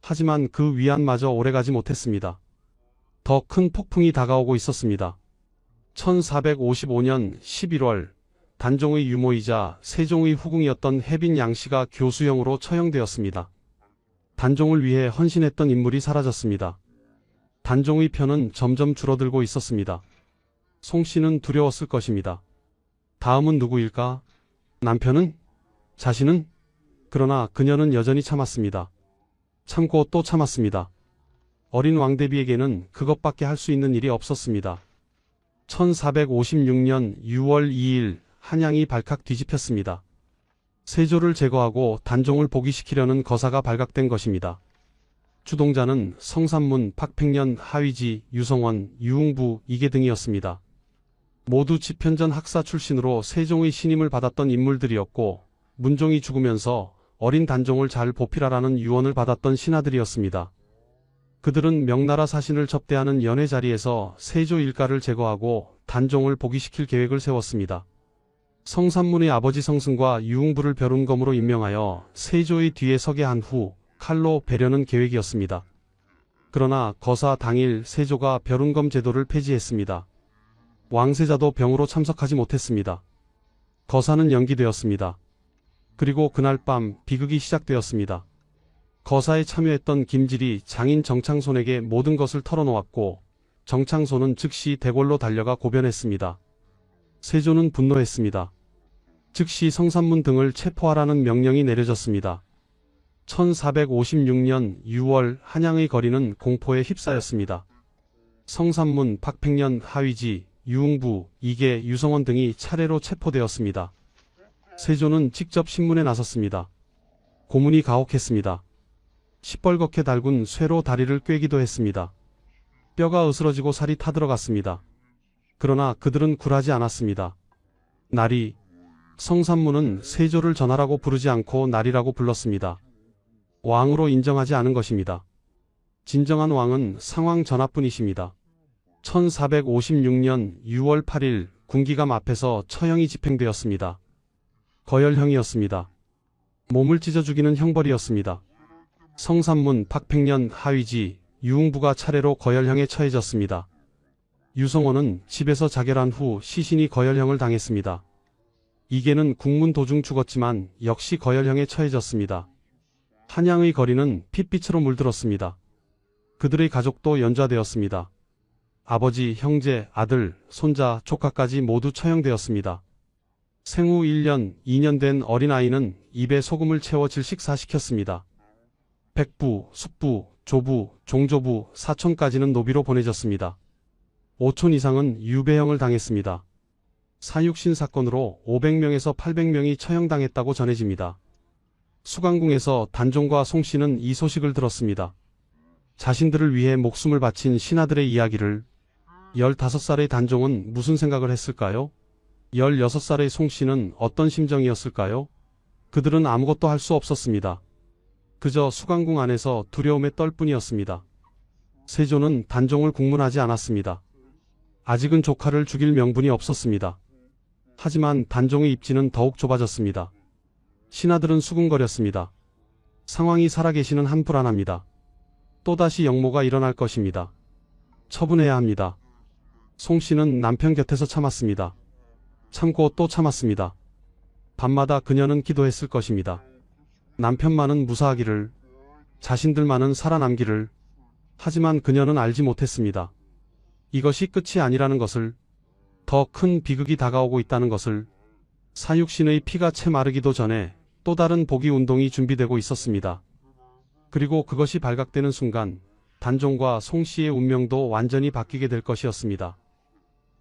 하지만 그 위안마저 오래가지 못했습니다. 더 큰 폭풍이 다가오고 있었습니다. 1455년 11월 단종의 유모이자 세종의 후궁이었던 혜빈 양씨가 교수형으로 처형되었습니다. 단종을 위해 헌신했던 인물이 사라졌습니다. 단종의 편은 점점 줄어들고 있었습니다. 송 씨는 두려웠을 것입니다. 다음은 누구일까? 남편은? 자신은? 그러나 그녀는 여전히 참았습니다. 참고 또 참았습니다. 어린 왕대비에게는 그것밖에 할 수 있는 일이 없었습니다. 1456년 6월 2일 한양이 발칵 뒤집혔습니다. 세조를 제거하고 단종을 복위시키려는 거사가 발각된 것입니다. 주동자는 성삼문, 박팽년, 하위지, 유성원, 유흥부, 이계 등이었습니다. 모두 집현전 학사 출신으로 세종의 신임을 받았던 인물들이었고 문종이 죽으면서 어린 단종을 잘 보필하라는 유언을 받았던 신하들이었습니다. 그들은 명나라 사신을 접대하는 연회 자리에서 세조 일가를 제거하고 단종을 복위시킬 계획을 세웠습니다. 성삼문의 아버지 성승과 유흥부를 벼룬검으로 임명하여 세조의 뒤에 서게 한 후 칼로 베려는 계획이었습니다. 그러나 거사 당일 세조가 벼룬검 제도를 폐지했습니다. 왕세자도 병으로 참석하지 못했습니다. 거사는 연기되었습니다. 그리고 그날 밤 비극이 시작되었습니다. 거사에 참여했던 김질이 장인 정창손에게 모든 것을 털어놓았고 정창손은 즉시 대궐로 달려가 고변했습니다. 세조는 분노했습니다. 즉시 성삼문 등을 체포하라는 명령이 내려졌습니다. 1456년 6월 한양의 거리는 공포에 휩싸였습니다. 성삼문, 박팽년, 하위지, 유흥부, 이계, 유성원 등이 차례로 체포되었습니다. 세조는 직접 신문에 나섰습니다. 고문이 가혹했습니다. 시뻘겋게 달군 쇠로 다리를 꿰기도 했습니다. 뼈가 으스러지고 살이 타들어갔습니다. 그러나 그들은 굴하지 않았습니다. 나리, 성산문은 세조를 전하라고 부르지 않고 나리라고 불렀습니다. 왕으로 인정하지 않은 것입니다. 진정한 왕은 상왕 전하뿐이십니다. 1456년 6월 8일 군기감 앞에서 처형이 집행되었습니다. 거열형이었습니다. 몸을 찢어 죽이는 형벌이었습니다. 성산문, 박팽년, 하위지, 유흥부가 차례로 거열형에 처해졌습니다. 유성원은 집에서 자결한 후 시신이 거열형을 당했습니다. 이계는 국문 도중 죽었지만 역시 거열형에 처해졌습니다. 한양의 거리는 핏빛으로 물들었습니다. 그들의 가족도 연좌되었습니다. 아버지, 형제, 아들, 손자, 조카까지 모두 처형되었습니다. 생후 1년, 2년 된 어린아이는 입에 소금을 채워 질식사시켰습니다. 백부, 숙부, 조부, 종조부, 사촌까지는 노비로 보내졌습니다. 5촌 이상은 유배형을 당했습니다. 사육신 사건으로 500명에서 800명이 처형당했다고 전해집니다. 수강궁에서 단종과 송씨는 이 소식을 들었습니다. 자신들을 위해 목숨을 바친 신하들의 이야기를 15살의 단종은 무슨 생각을 했을까요? 16살의 송씨는 어떤 심정이었을까요? 그들은 아무것도 할 수 없었습니다. 그저 수강궁 안에서 두려움에 떨 뿐이었습니다. 세조는 단종을 국문하지 않았습니다. 아직은 조카를 죽일 명분이 없었습니다. 하지만 단종의 입지는 더욱 좁아졌습니다. 신하들은 수군거렸습니다. 상황이 살아계시는 한 불안합니다. 또다시 역모가 일어날 것입니다. 처분해야 합니다. 송씨는 남편 곁에서 참았습니다. 참고 또 참았습니다. 밤마다 그녀는 기도했을 것입니다. 남편만은 무사하기를, 자신들만은 살아남기를. 하지만 그녀는 알지 못했습니다. 이것이 끝이 아니라는 것을, 더 큰 비극이 다가오고 있다는 것을. 사육신의 피가 채 마르기도 전에 또 다른 복위 운동이 준비되고 있었습니다. 그리고 그것이 발각되는 순간 단종과 송씨의 운명도 완전히 바뀌게 될 것이었습니다.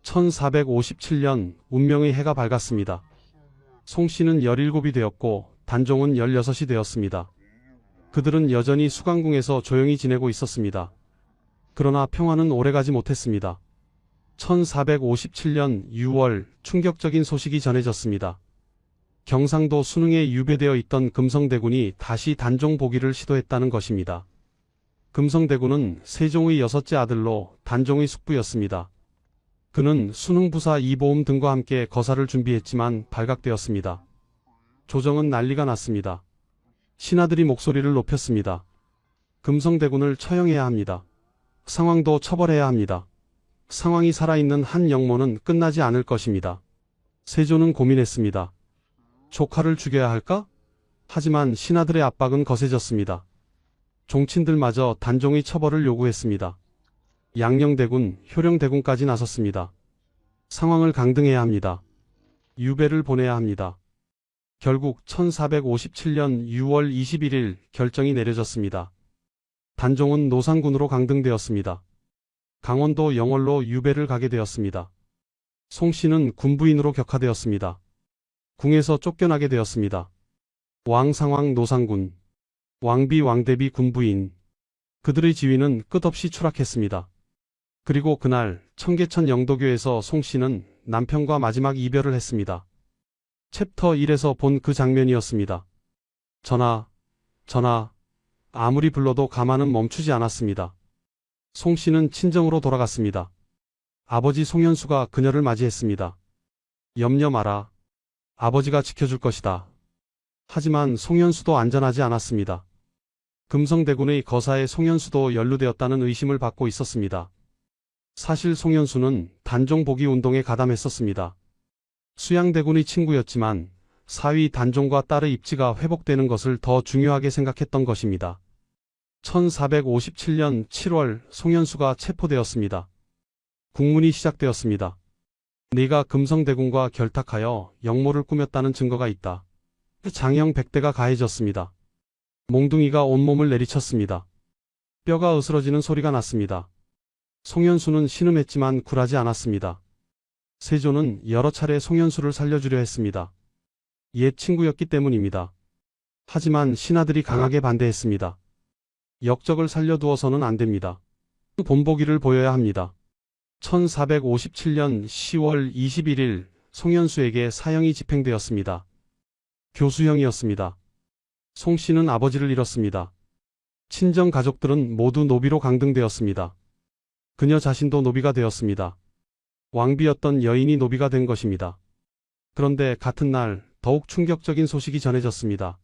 1457년 운명의 해가 밝았습니다. 송씨는 17이 되었고 단종은 16이 되었습니다. 그들은 여전히 수강궁에서 조용히 지내고 있었습니다. 그러나 평화는 오래가지 못했습니다. 1457년 6월 충격적인 소식이 전해졌습니다. 경상도 순흥에 유배되어 있던 금성대군이 다시 단종 복위를 시도했다는 것입니다. 금성대군은 세종의 6째 아들로 단종의 숙부였습니다. 그는 순흥부사 이보음 등과 함께 거사를 준비했지만 발각되었습니다. 조정은 난리가 났습니다. 신하들이 목소리를 높였습니다. 금성대군을 처형해야 합니다. 상황도 처벌해야 합니다. 상황이 살아있는 한 역모는 끝나지 않을 것입니다. 세조는 고민했습니다. 조카를 죽여야 할까? 하지만 신하들의 압박은 거세졌습니다. 종친들마저 단종의 처벌을 요구했습니다. 양녕대군, 효령대군까지 나섰습니다. 상황을 강등해야 합니다. 유배를 보내야 합니다. 결국 1457년 6월 21일 결정이 내려졌습니다. 단종은 노상군으로 강등되었습니다. 강원도 영월로 유배를 가게 되었습니다. 송씨는 군부인으로 격하되었습니다. 궁에서 쫓겨나게 되었습니다. 왕상왕 노상군, 왕비 왕대비 군부인, 그들의 지위는 끝없이 추락했습니다. 그리고 그날 청계천 영도교에서 송씨는 남편과 마지막 이별을 했습니다. 챕터 1에서 본 그 장면이었습니다. 전하, 전하, 아무리 불러도 가마는 멈추지 않았습니다. 송씨는 친정으로 돌아갔습니다. 아버지 송현수가 그녀를 맞이했습니다. 염려 마라. 아버지가 지켜줄 것이다. 하지만 송현수도 안전하지 않았습니다. 금성대군의 거사에 송현수도 연루되었다는 의심을 받고 있었습니다. 사실 송현수는 단종 복위 운동에 가담했었습니다. 수양대군의 친구였지만 사위 단종과 딸의 입지가 회복되는 것을 더 중요하게 생각했던 것입니다. 1457년 7월 송현수가 체포되었습니다. 국문이 시작되었습니다. 네가 금성대군과 결탁하여 역모를 꾸몄다는 증거가 있다. 장형 100대가 가해졌습니다. 몽둥이가 온몸을 내리쳤습니다. 뼈가 으스러지는 소리가 났습니다. 송현수는 신음했지만 굴하지 않았습니다. 세조는 여러 차례 송현수를 살려주려 했습니다. 옛 친구였기 때문입니다. 하지만 신하들이 강하게 반대했습니다. 역적을 살려두어서는 안 됩니다. 본보기를 보여야 합니다. 1457년 10월 21일 송현수에게 사형이 집행되었습니다. 교수형이었습니다. 송 씨는 아버지를 잃었습니다. 친정 가족들은 모두 노비로 강등되었습니다. 그녀 자신도 노비가 되었습니다. 왕비였던 여인이 노비가 된 것입니다. 그런데 같은 날 더욱 충격적인 소식이 전해졌습니다.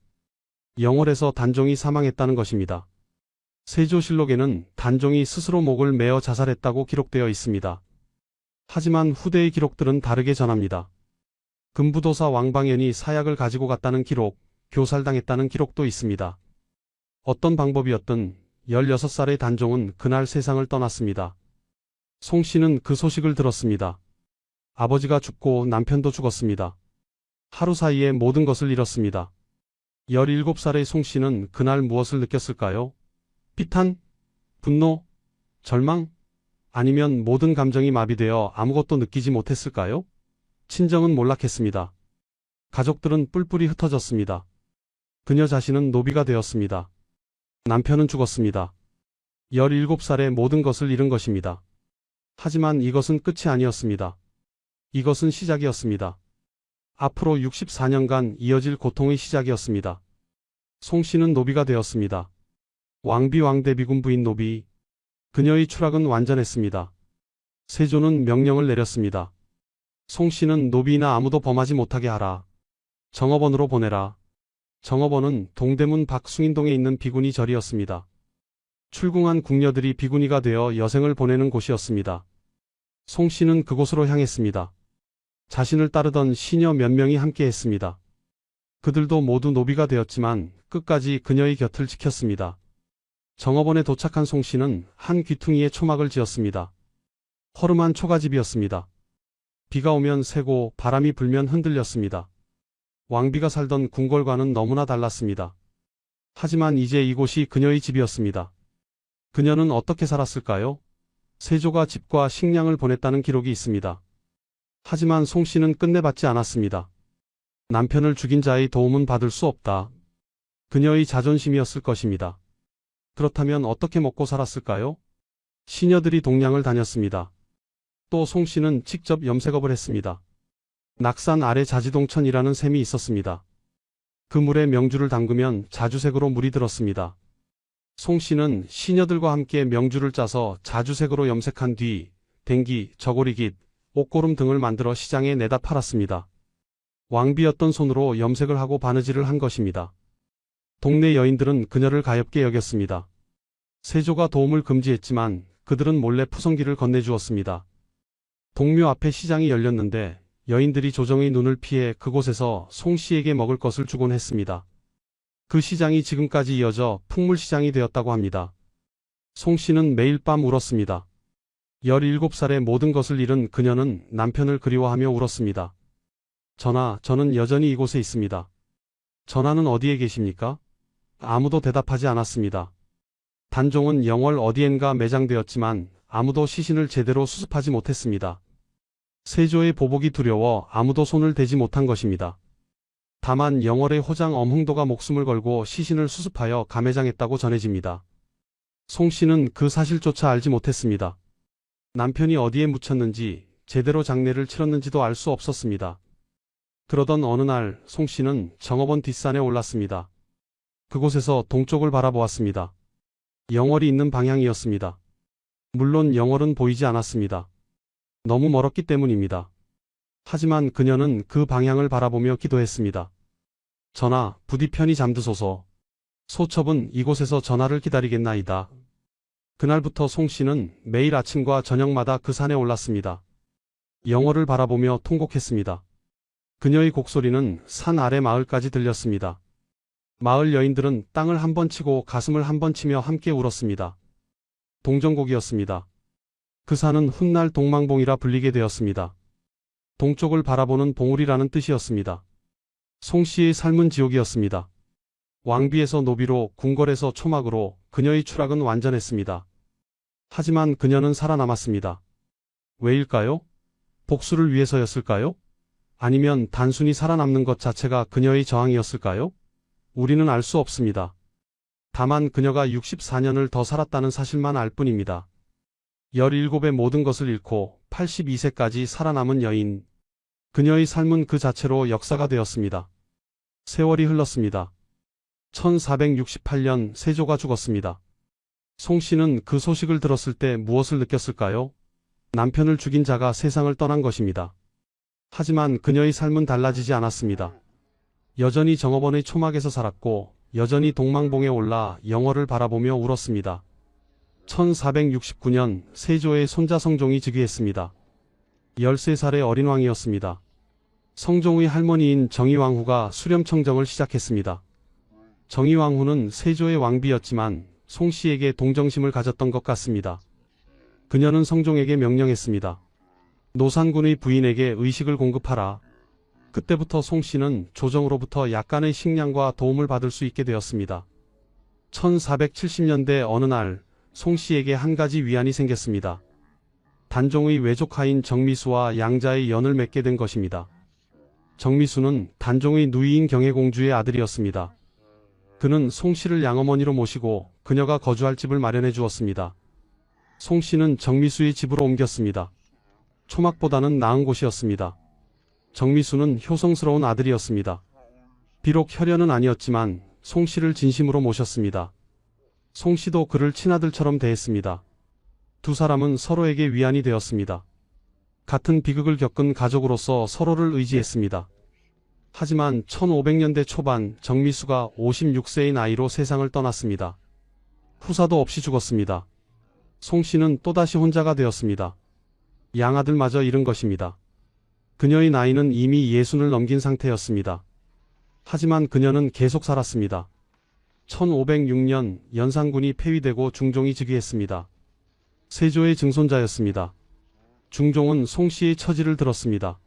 영월에서 단종이 사망했다는 것입니다. 세조실록에는 단종이 스스로 목을 메어 자살했다고 기록되어 있습니다. 하지만 후대의 기록들은 다르게 전합니다. 금부도사 왕방연이 사약을 가지고 갔다는 기록, 교살당했다는 기록도 있습니다. 어떤 방법이었든 16살의 단종은 그날 세상을 떠났습니다. 송 씨는 그 소식을 들었습니다. 아버지가 죽고 남편도 죽었습니다. 하루 사이에 모든 것을 잃었습니다. 17살의 송 씨는 그날 무엇을 느꼈을까요? 비탄? 분노? 절망? 아니면 모든 감정이 마비되어 아무것도 느끼지 못했을까요? 친정은 몰락했습니다. 가족들은 뿔뿔이 흩어졌습니다. 그녀 자신은 노비가 되었습니다. 남편은 죽었습니다. 17살에 모든 것을 잃은 것입니다. 하지만 이것은 끝이 아니었습니다. 이것은 시작이었습니다. 앞으로 64년간 이어질 고통의 시작이었습니다. 송 씨는 노비가 되었습니다. 왕비 왕대비군 부인 노비. 그녀의 추락은 완전했습니다. 세조는 명령을 내렸습니다. 송 씨는 노비나 아무도 범하지 못하게 하라. 정업원으로 보내라. 정업원은 동대문 박숭인동에 있는 비구니 절이었습니다. 출궁한 궁녀들이 비구니가 되어 여생을 보내는 곳이었습니다. 송 씨는 그곳으로 향했습니다. 자신을 따르던 시녀 몇 명이 함께했습니다. 그들도 모두 노비가 되었지만 끝까지 그녀의 곁을 지켰습니다. 정업원에 도착한 송 씨는 한 귀퉁이에 초막을 지었습니다. 허름한 초가집이었습니다. 비가 오면 새고 바람이 불면 흔들렸습니다. 왕비가 살던 궁궐과는 너무나 달랐습니다. 하지만 이제 이곳이 그녀의 집이었습니다. 그녀는 어떻게 살았을까요? 세조가 집과 식량을 보냈다는 기록이 있습니다. 하지만 송 씨는 끝내받지 않았습니다. 남편을 죽인 자의 도움은 받을 수 없다. 그녀의 자존심이었을 것입니다. 그렇다면 어떻게 먹고 살았을까요? 시녀들이 동량을 다녔습니다. 또 송 씨는 직접 염색업을 했습니다. 낙산 아래 자지동천이라는 샘이 있었습니다. 그 물에 명주를 담그면 자주색으로 물이 들었습니다. 송 씨는 시녀들과 함께 명주를 짜서 자주색으로 염색한 뒤 댕기, 저고리깃, 옷고름 등을 만들어 시장에 내다 팔았습니다. 왕비였던 손으로 염색을 하고 바느질을 한 것입니다. 동네 여인들은 그녀를 가엾게 여겼습니다. 세조가 도움을 금지했지만 그들은 몰래 푸성기를 건네주었습니다. 동묘 앞에 시장이 열렸는데 여인들이 조정의 눈을 피해 그곳에서 송 씨에게 먹을 것을 주곤 했습니다. 그 시장이 지금까지 이어져 풍물시장이 되었다고 합니다. 송 씨는 매일 밤 울었습니다. 17살에 모든 것을 잃은 그녀는 남편을 그리워하며 울었습니다. 전하, 저는 여전히 이곳에 있습니다. 전하는 어디에 계십니까? 아무도 대답하지 않았습니다. 단종은 영월 어디엔가 매장되었지만 아무도 시신을 제대로 수습하지 못했습니다. 세조의 보복이 두려워 아무도 손을 대지 못한 것입니다. 다만 영월의 호장 엄흥도가 목숨을 걸고 시신을 수습하여 감회장했다고 전해집니다. 송 씨는 그 사실조차 알지 못했습니다. 남편이 어디에 묻혔는지 제대로 장례를 치렀는지도 알 수 없었습니다. 그러던 어느 날 송 씨는 정업원 뒷산에 올랐습니다. 그곳에서 동쪽을 바라보았습니다. 영월이 있는 방향이었습니다. 물론 영월은 보이지 않았습니다. 너무 멀었기 때문입니다. 하지만 그녀는 그 방향을 바라보며 기도했습니다. 전하, 부디 편히 잠드소서. 소첩은 이곳에서 전하를 기다리겠나이다. 그날부터 송 씨는 매일 아침과 저녁마다 그 산에 올랐습니다. 영월을 바라보며 통곡했습니다. 그녀의 곡소리는 산 아래 마을까지 들렸습니다. 마을 여인들은 땅을 한 번 치고 가슴을 한 번 치며 함께 울었습니다. 동정곡이었습니다. 그 산은 훗날 동망봉이라 불리게 되었습니다. 동쪽을 바라보는 봉우리라는 뜻이었습니다. 송 씨의 삶은 지옥이었습니다. 왕비에서 노비로, 궁궐에서 초막으로 그녀의 추락은 완전했습니다. 하지만 그녀는 살아남았습니다. 왜일까요? 복수를 위해서였을까요? 아니면 단순히 살아남는 것 자체가 그녀의 저항이었을까요? 우리는 알 수 없습니다. 다만 그녀가 64년을 더 살았다는 사실만 알 뿐입니다. 17의 모든 것을 잃고 82세까지 살아남은 여인. 그녀의 삶은 그 자체로 역사가 되었습니다. 세월이 흘렀습니다. 1468년 세조가 죽었습니다. 송 씨는 그 소식을 들었을 때 무엇을 느꼈을까요? 남편을 죽인 자가 세상을 떠난 것입니다. 하지만 그녀의 삶은 달라지지 않았습니다. 여전히 정업원의 초막에서 살았고 여전히 동망봉에 올라 영월을 바라보며 울었습니다. 1469년 세조의 손자 성종이 즉위했습니다. 13살의 어린 왕이었습니다. 성종의 할머니인 정의왕후가 수렴청정을 시작했습니다. 정의왕후는 세조의 왕비였지만 송 씨에게 동정심을 가졌던 것 같습니다. 그녀는 성종에게 명령했습니다. 노산군의 부인에게 의식을 공급하라. 그때부터 송 씨는 조정으로부터 약간의 식량과 도움을 받을 수 있게 되었습니다. 1470년대 어느 날 송 씨에게 한 가지 위안이 생겼습니다. 단종의 외조카인 정미수와 양자의 연을 맺게 된 것입니다. 정미수는 단종의 누이인 경혜공주의 아들이었습니다. 그는 송 씨를 양어머니로 모시고 그녀가 거주할 집을 마련해 주었습니다. 송 씨는 정미수의 집으로 옮겼습니다. 초막보다는 나은 곳이었습니다. 정미수는 효성스러운 아들이었습니다. 비록 혈연은 아니었지만 송 씨를 진심으로 모셨습니다. 송 씨도 그를 친아들처럼 대했습니다. 두 사람은 서로에게 위안이 되었습니다. 같은 비극을 겪은 가족으로서 서로를 의지했습니다. 하지만 1500년대 초반 정미수가 56세의 나이로 세상을 떠났습니다. 후사도 없이 죽었습니다. 송 씨는 또다시 혼자가 되었습니다. 양아들마저 잃은 것입니다. 그녀의 나이는 이미 60을 넘긴 상태였습니다. 하지만 그녀는 계속 살았습니다. 1506년 연산군이 폐위되고 중종이 즉위했습니다. 세조의 증손자였습니다. 중종은 송 씨의 처지를 들었습니다.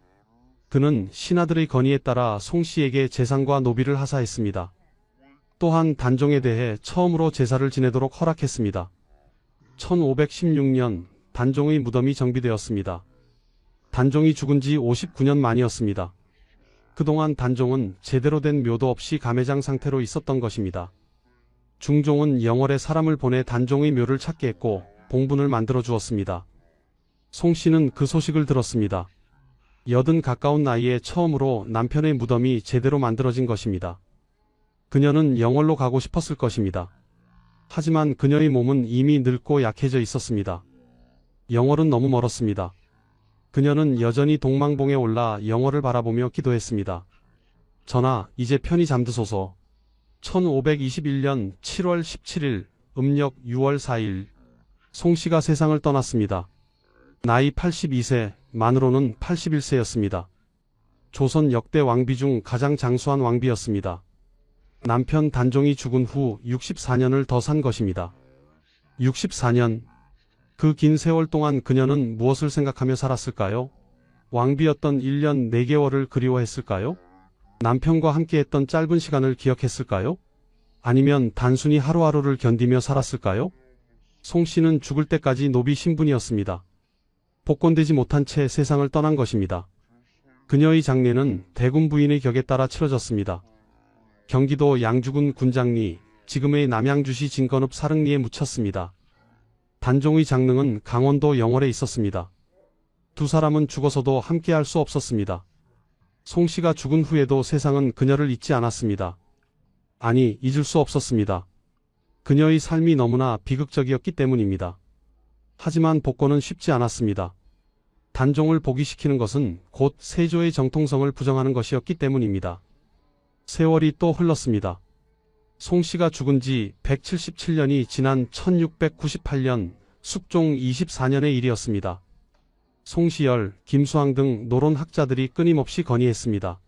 그는 신하들의 건의에 따라 송 씨에게 재산과 노비를 하사했습니다. 또한 단종에 대해 처음으로 제사를 지내도록 허락했습니다. 1516년 단종의 무덤이 정비되었습니다. 단종이 죽은 지 59년 만이었습니다. 그동안 단종은 제대로 된 묘도 없이 감회장 상태로 있었던 것입니다. 중종은 영월에 사람을 보내 단종의 묘를 찾게 했고 봉분을 만들어 주었습니다. 송 씨는 그 소식을 들었습니다. 80 가까운 나이에 처음으로 남편의 무덤이 제대로 만들어진 것입니다. 그녀는 영월로 가고 싶었을 것입니다. 하지만 그녀의 몸은 이미 늙고 약해져 있었습니다. 영월은 너무 멀었습니다. 그녀는 여전히 동망봉에 올라 영월을 바라보며 기도했습니다. 전하, 이제 편히 잠드소서. 1521년 7월 17일, 음력 6월 4일, 송 씨가 세상을 떠났습니다. 나이 82세, 만으로는 81세였습니다. 조선 역대 왕비 중 가장 장수한 왕비였습니다. 남편 단종이 죽은 후 64년을 더 산 것입니다. 64년. 그 긴 세월 동안 그녀는 무엇을 생각하며 살았을까요? 왕비였던 1년 4개월을 그리워했을까요? 남편과 함께했던 짧은 시간을 기억했을까요? 아니면 단순히 하루하루를 견디며 살았을까요? 송 씨는 죽을 때까지 노비 신분이었습니다. 복권되지 못한 채 세상을 떠난 것입니다. 그녀의 장례는 대군 부인의 격에 따라 치러졌습니다. 경기도 양주군 군장리, 지금의 남양주시 진건읍 사릉리에 묻혔습니다. 단종의 장릉은 강원도 영월에 있었습니다. 두 사람은 죽어서도 함께할 수 없었습니다. 송 씨가 죽은 후에도 세상은 그녀를 잊지 않았습니다. 아니, 잊을 수 없었습니다. 그녀의 삶이 너무나 비극적이었기 때문입니다. 하지만 복권은 쉽지 않았습니다. 단종을 복위시키는 것은 곧 세조의 정통성을 부정하는 것이었기 때문입니다. 세월이 또 흘렀습니다. 송 씨가 죽은 지 177년이 지난 1698년 숙종 24년의 일이었습니다. 송시열, 김수항 등 노론 학자들이 끊임없이 건의했습니다.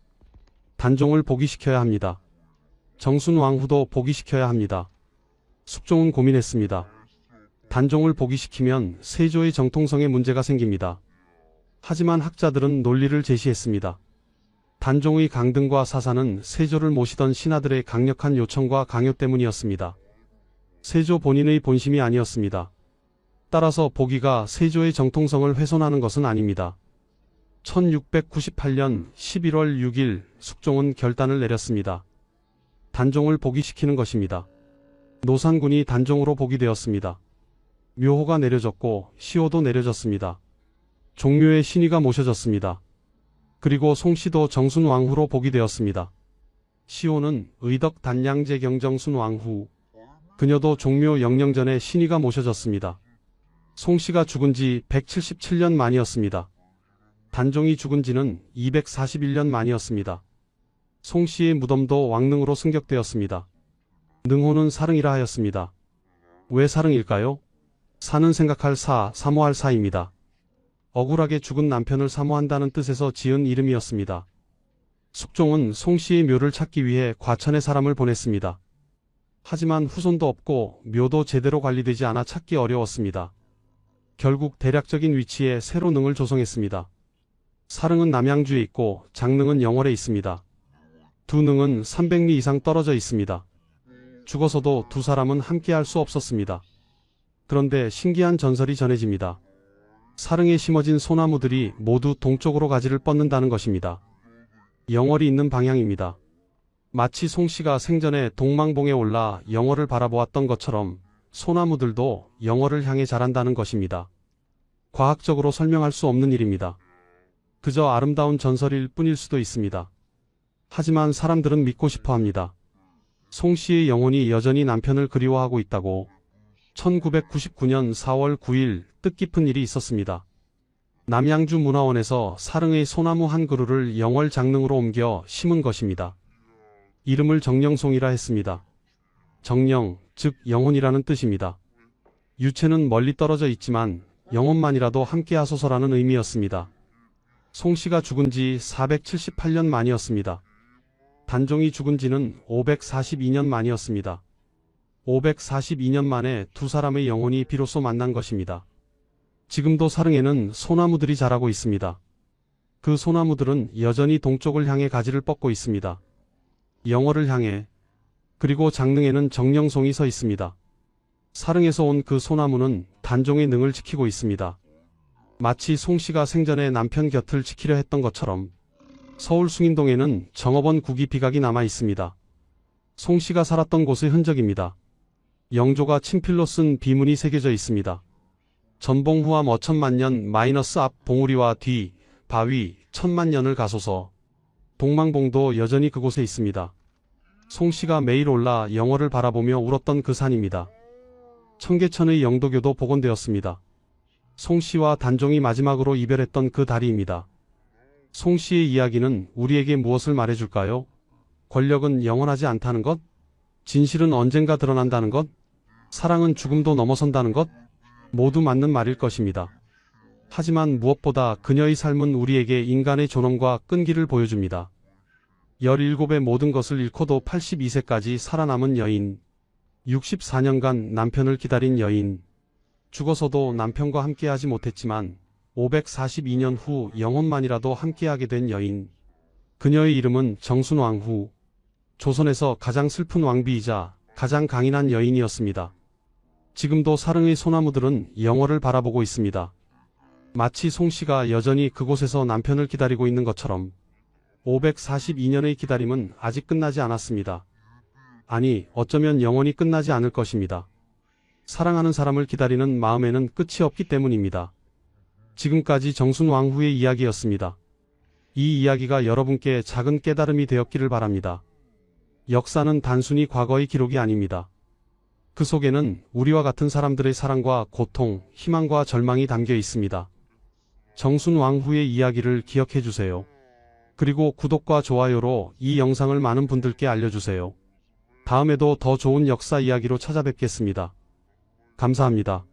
단종을 복위시켜야 합니다. 정순왕후도 복위시켜야 합니다. 숙종은 고민했습니다. 단종을 복위시키면 세조의 정통성에 문제가 생깁니다. 하지만 학자들은 논리를 제시했습니다. 단종의 강등과 사사는 세조를 모시던 신하들의 강력한 요청과 강요 때문이었습니다. 세조 본인의 본심이 아니었습니다. 따라서 복위가 세조의 정통성을 훼손하는 것은 아닙니다. 1698년 11월 6일 숙종은 결단을 내렸습니다. 단종을 복위시키는 것입니다. 노산군이 단종으로 복위되었습니다. 묘호가 내려졌고 시호도 내려졌습니다. 종묘의 신의가 모셔졌습니다. 그리고 송씨도 정순왕후로 복위되었습니다. 시호는 의덕 단량제 경정순 왕후, 그녀도 종묘 영령전에 신의가 모셔졌습니다. 송씨가 죽은 지 177년 만이었습니다. 단종이 죽은 지는 241년 만이었습니다. 송씨의 무덤도 왕릉으로 승격되었습니다. 능호는 사릉이라 하였습니다. 왜 사릉일까요? 사는 생각할 사, 사모할 사입니다. 억울하게 죽은 남편을 사모한다는 뜻에서 지은 이름이었습니다. 숙종은 송씨의 묘를 찾기 위해 과천에 사람을 보냈습니다. 하지만 후손도 없고 묘도 제대로 관리되지 않아 찾기 어려웠습니다. 결국 대략적인 위치에 새로 능을 조성했습니다. 사릉은 남양주에 있고 장릉은 영월에 있습니다. 두 능은 300리 이상 떨어져 있습니다. 죽어서도 두 사람은 함께할 수 없었습니다. 그런데 신기한 전설이 전해집니다. 사릉에 심어진 소나무들이 모두 동쪽으로 가지를 뻗는다는 것입니다. 영월이 있는 방향입니다. 마치 송씨가 생전에 동망봉에 올라 영월을 바라보았던 것처럼 소나무들도 영월을 향해 자란다는 것입니다. 과학적으로 설명할 수 없는 일입니다. 그저 아름다운 전설일 뿐일 수도 있습니다. 하지만 사람들은 믿고 싶어 합니다. 송씨의 영혼이 여전히 남편을 그리워하고 있다고. 1999년 4월 9일 뜻깊은 일이 있었습니다. 남양주 문화원에서 사릉의 소나무 한 그루를 영월 장릉으로 옮겨 심은 것입니다. 이름을 정령송이라 했습니다. 정령, 즉 영혼이라는 뜻입니다. 유체는 멀리 떨어져 있지만 영혼만이라도 함께하소서라는 의미였습니다. 송씨가 죽은 지 478년 만이었습니다. 단종이 죽은 지는 542년 만이었습니다. 542년 만에 두 사람의 영혼이 비로소 만난 것입니다. 지금도 사릉에는 소나무들이 자라고 있습니다. 그 소나무들은 여전히 동쪽을 향해 가지를 뻗고 있습니다. 영월을 향해. 그리고 장릉에는 정령송이 서 있습니다. 사릉에서 온 그 소나무는 단종의 능을 지키고 있습니다. 마치 송씨가 생전에 남편 곁을 지키려 했던 것처럼. 서울 숭인동에는 정업원 국이 비각이 남아 있습니다. 송씨가 살았던 곳의 흔적입니다. 영조가 친필로 쓴 비문이 새겨져 있습니다. 전봉후암 어천만년 마이너스 앞 봉우리와 뒤 바위 천만년을 가소서. 동망봉도 여전히 그곳에 있습니다. 송씨가 매일 올라 영월을 바라보며 울었던 그 산입니다. 청계천의 영도교도 복원되었습니다. 송씨와 단종이 마지막으로 이별했던 그 다리입니다. 송씨의 이야기는 우리에게 무엇을 말해줄까요? 권력은 영원하지 않다는 것? 진실은 언젠가 드러난다는 것? 사랑은 죽음도 넘어선다는 것? 모두 맞는 말일 것입니다. 하지만 무엇보다 그녀의 삶은 우리에게 인간의 존엄과 끈기를 보여줍니다. 17의 모든 것을 잃고도 82세까지 살아남은 여인. 64년간 남편을 기다린 여인. 죽어서도 남편과 함께하지 못했지만 542년 후 영혼만이라도 함께하게 된 여인. 그녀의 이름은 정순왕후. 조선에서 가장 슬픈 왕비이자 가장 강인한 여인이었습니다. 지금도 사릉의 소나무들은 영월을 바라보고 있습니다. 마치 송씨가 여전히 그곳에서 남편을 기다리고 있는 것처럼 542년의 기다림은 아직 끝나지 않았습니다. 아니, 어쩌면 영원히 끝나지 않을 것입니다. 사랑하는 사람을 기다리는 마음에는 끝이 없기 때문입니다. 지금까지 정순왕후의 이야기였습니다. 이 이야기가 여러분께 작은 깨달음이 되었기를 바랍니다. 역사는 단순히 과거의 기록이 아닙니다. 그 속에는 우리와 같은 사람들의 사랑과 고통, 희망과 절망이 담겨 있습니다. 정순왕후의 이야기를 기억해 주세요. 그리고 구독과 좋아요로 이 영상을 많은 분들께 알려주세요. 다음에도 더 좋은 역사 이야기로 찾아뵙겠습니다. 감사합니다.